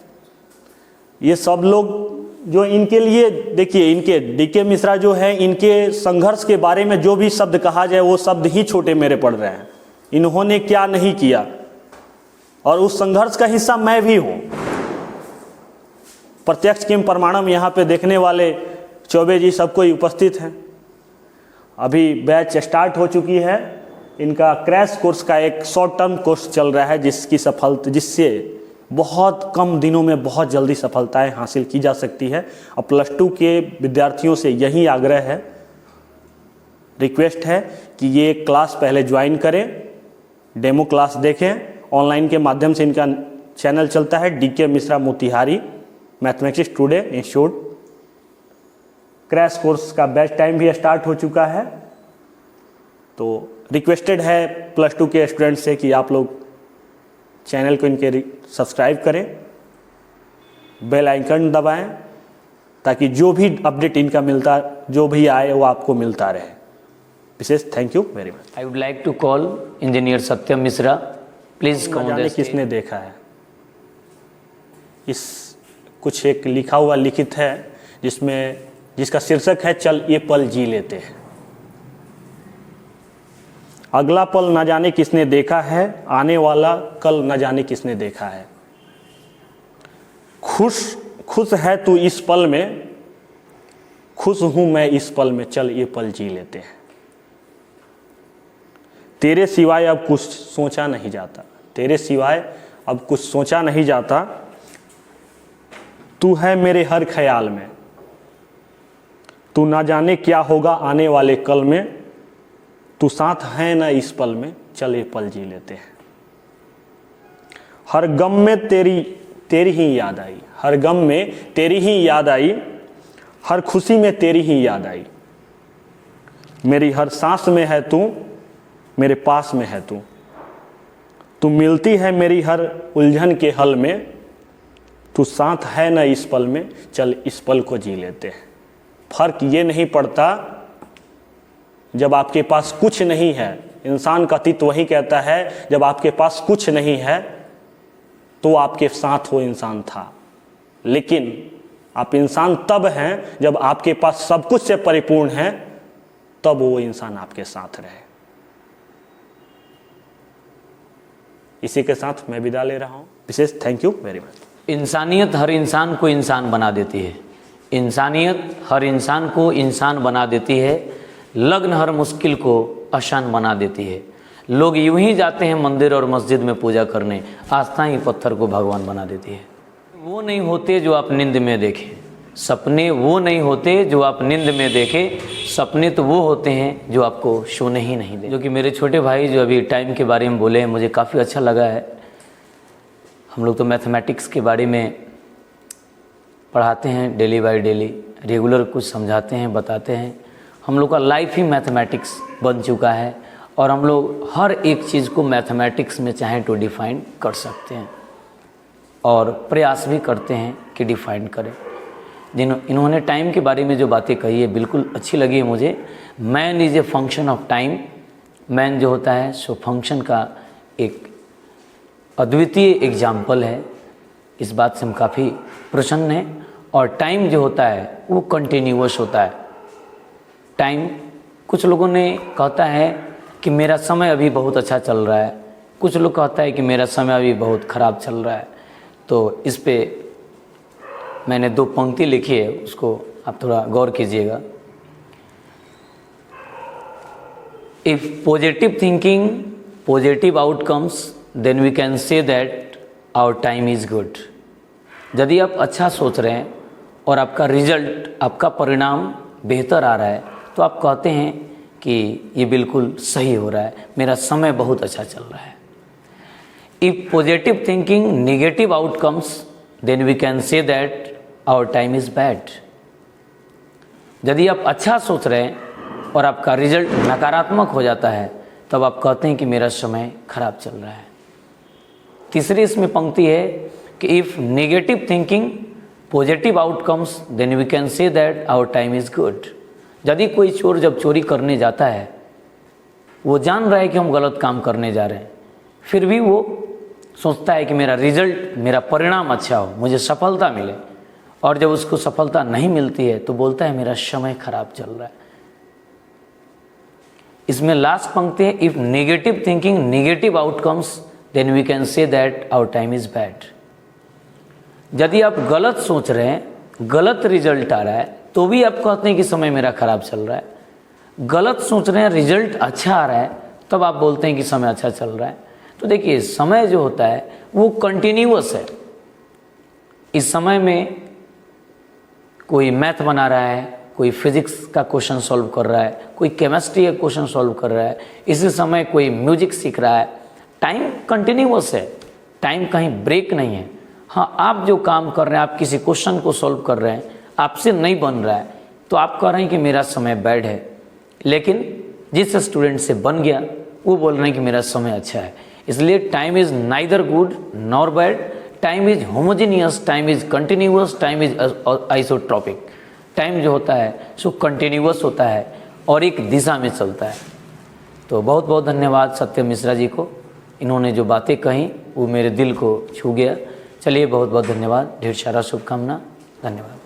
ये सब लोग जो इनके लिए, देखिए, इनके डीके मिश्रा जो है, इनके संघर्ष के बारे में जो भी शब्द कहा जाए वो शब्द ही छोटे मेरे पड़ रहे हैं। इन्होंने क्या नहीं किया, और उस संघर्ष का हिस्सा मैं भी हूँ। प्रत्यक्ष किम प्रमाणम यहाँ पे देखने वाले चौबे जी सब कोई उपस्थित हैं। अभी बैच स्टार्ट हो चुकी है, इनका क्रैश कोर्स का एक शॉर्ट टर्म कोर्स चल रहा है, जिससे बहुत कम दिनों में बहुत जल्दी सफलताएं हासिल की जा सकती है। और +2 के विद्यार्थियों से यही आग्रह है, रिक्वेस्ट है कि ये क्लास पहले ज्वाइन करें, डेमो क्लास देखें। ऑनलाइन के माध्यम से इनका चैनल चलता है, DK Mishra Motihari Mathematics Today institute. Crash course का बैच टाइम भी स्टार्ट हो चुका है, तो रिक्वेस्टेड है +2 के स्टूडेंट से कि आप लोग चैनल को इनके सब्सक्राइब करें, बेल आइकन दबाएं, ताकि जो भी अपडेट इनका मिलता, जो भी आए वो आपको मिलता रहे। विशेष thank you very much. I would like to call engineer Satyam Mishra, please come. किसने देखा है इस कुछ एक लिखा हुआ लिखित है जिसका शीर्षक है चल ये पल जी लेते हैं। अगला पल न जाने किसने देखा है, आने वाला कल न जाने किसने देखा है। खुश है तू इस पल में, खुश हूं मैं इस पल में, चल ये पल जी लेते हैं। तेरे सिवाय अब कुछ सोचा नहीं जाता, तेरे सिवाय अब कुछ सोचा नहीं जाता। तू है मेरे हर ख्याल में, तू ना जाने क्या होगा आने वाले कल में। तू साथ है ना इस पल में, चल ये पल जी लेते हैं। हर गम में तेरी ही याद आई, हर गम में तेरी ही याद आई, हर खुशी में तेरी ही याद आई। मेरी हर सांस में है तू, मेरे पास में है तू। तू मिलती है मेरी हर उलझन के हल में। तू साथ है ना इस पल में, चल इस पल को जी लेते हैं। फर्क ये नहीं पड़ता जब आपके पास कुछ नहीं है। इंसान का अतीत वही कहता है जब आपके पास कुछ नहीं है तो आपके साथ वो इंसान था, लेकिन आप इंसान तब हैं जब आपके पास सब कुछ से परिपूर्ण है, तब वो इंसान आपके साथ रहे। इसी के साथ मैं विदा ले रहा हूँ। विशेष थैंक यू वेरी मच। इंसानियत हर इंसान को इंसान बना देती है, इंसानियत हर इंसान को इंसान बना देती है। लगन हर मुश्किल को आसान बना देती है। लोग यूं ही जाते हैं मंदिर और मस्जिद में पूजा करने, आस्था ही पत्थर को भगवान बना देती है। वो नहीं होते जो आप नींद में देखें, सपने वो नहीं होते जो आप नींद में देखें, सपने तो वो होते हैं जो आपको सोने ही नहीं दें। जो कि मेरे छोटे भाई जो अभी टाइम के बारे में बोले हैं, मुझे काफ़ी अच्छा लगा है। हम लोग तो मैथमेटिक्स के बारे में पढ़ाते हैं डेली बाय डेली, रेगुलर कुछ समझाते हैं, बताते हैं। हम लोग का लाइफ ही मैथमेटिक्स बन चुका है और हम लोग हर एक चीज़ को मैथमेटिक्स में चाहें तो डिफ़ाइन कर सकते हैं और प्रयास भी करते हैं कि डिफ़ाइन करें। इन्होंने टाइम के बारे में जो बातें कही है बिल्कुल अच्छी लगी है मुझे। Man is a function of time. Man जो होता है सो फंक्शन का एक अद्वितीय एग्जाम्पल है। इस बात से हम काफ़ी प्रसन्न हैं। और टाइम जो होता है वो कंटिन्यूअस होता है। टाइम, कुछ लोगों ने कहता है कि मेरा समय अभी बहुत अच्छा चल रहा है, कुछ लोग कहता है कि मेरा समय अभी बहुत ख़राब चल रहा है। तो इस पे मैंने 2 पंक्ति लिखी है, उसको आप थोड़ा गौर कीजिएगा। If positive thinking positive outcomes then we can say that our time is good. यदि आप अच्छा सोच रहे हैं और आपका रिजल्ट, आपका परिणाम बेहतर आ रहा है तो आप कहते हैं कि ये बिल्कुल सही हो रहा है, मेरा समय बहुत अच्छा चल रहा है। If positive thinking negative outcomes then we can say that our time is bad. यदि आप अच्छा सोच रहे हैं और आपका रिजल्ट नकारात्मक हो जाता है तब आप कहते हैं कि मेरा समय खराब चल रहा है। तीसरी इसमें पंक्ति है कि if negative thinking positive outcomes then we can say that our time is good. यदि कोई चोर जब चोरी करने जाता है, वो जान रहा है कि हम गलत काम करने जा रहे हैं, फिर भी वो सोचता है कि मेरा रिजल्ट, मेरा परिणाम अच्छा हो, मुझे सफलता मिले। और जब उसको सफलता नहीं मिलती है तो बोलता है मेरा समय खराब चल रहा है। इसमें लास्ट पंक्ति है if negative thinking negative outcomes then we can say that our time is bad. यदि आप गलत सोच रहे हैं, गलत रिजल्ट आ रहा है, तो भी आप कहते हैं कि समय मेरा खराब चल रहा है। गलत सोच रहे हैं, रिजल्ट अच्छा आ रहा है, तब आप बोलते हैं कि समय अच्छा चल रहा है। तो देखिए, समय जो होता है वो कंटिन्यूअस है। इस समय में कोई मैथ बना रहा है, कोई फिजिक्स का क्वेश्चन सॉल्व कर रहा है, कोई केमिस्ट्री का क्वेश्चन सॉल्व कर रहा है, इसी समय कोई म्यूजिक सीख रहा है। टाइम कंटिन्यूअस है, टाइम कहीं ब्रेक नहीं है। हाँ, आप जो काम कर रहे हैं, आप किसी क्वेश्चन को सॉल्व कर रहे हैं, आपसे नहीं बन रहा है तो आप कह रहे हैं कि मेरा समय बैड है, लेकिन जिस स्टूडेंट से बन गया वो बोल रहे हैं कि मेरा समय अच्छा है। इसलिए time is neither good nor bad, time is homogeneous, time is continuous, time is isotropic. Time जो होता है सो कंटिन्यूअस होता है और एक दिशा में चलता है। तो बहुत बहुत धन्यवाद सत्यम मिश्रा जी को। इन्होंने जो बातें कहीं वो मेरे दिल को छू गया। चलिए बहुत बहुत धन्यवाद, ढेर सारा शुभकामना, धन्यवाद।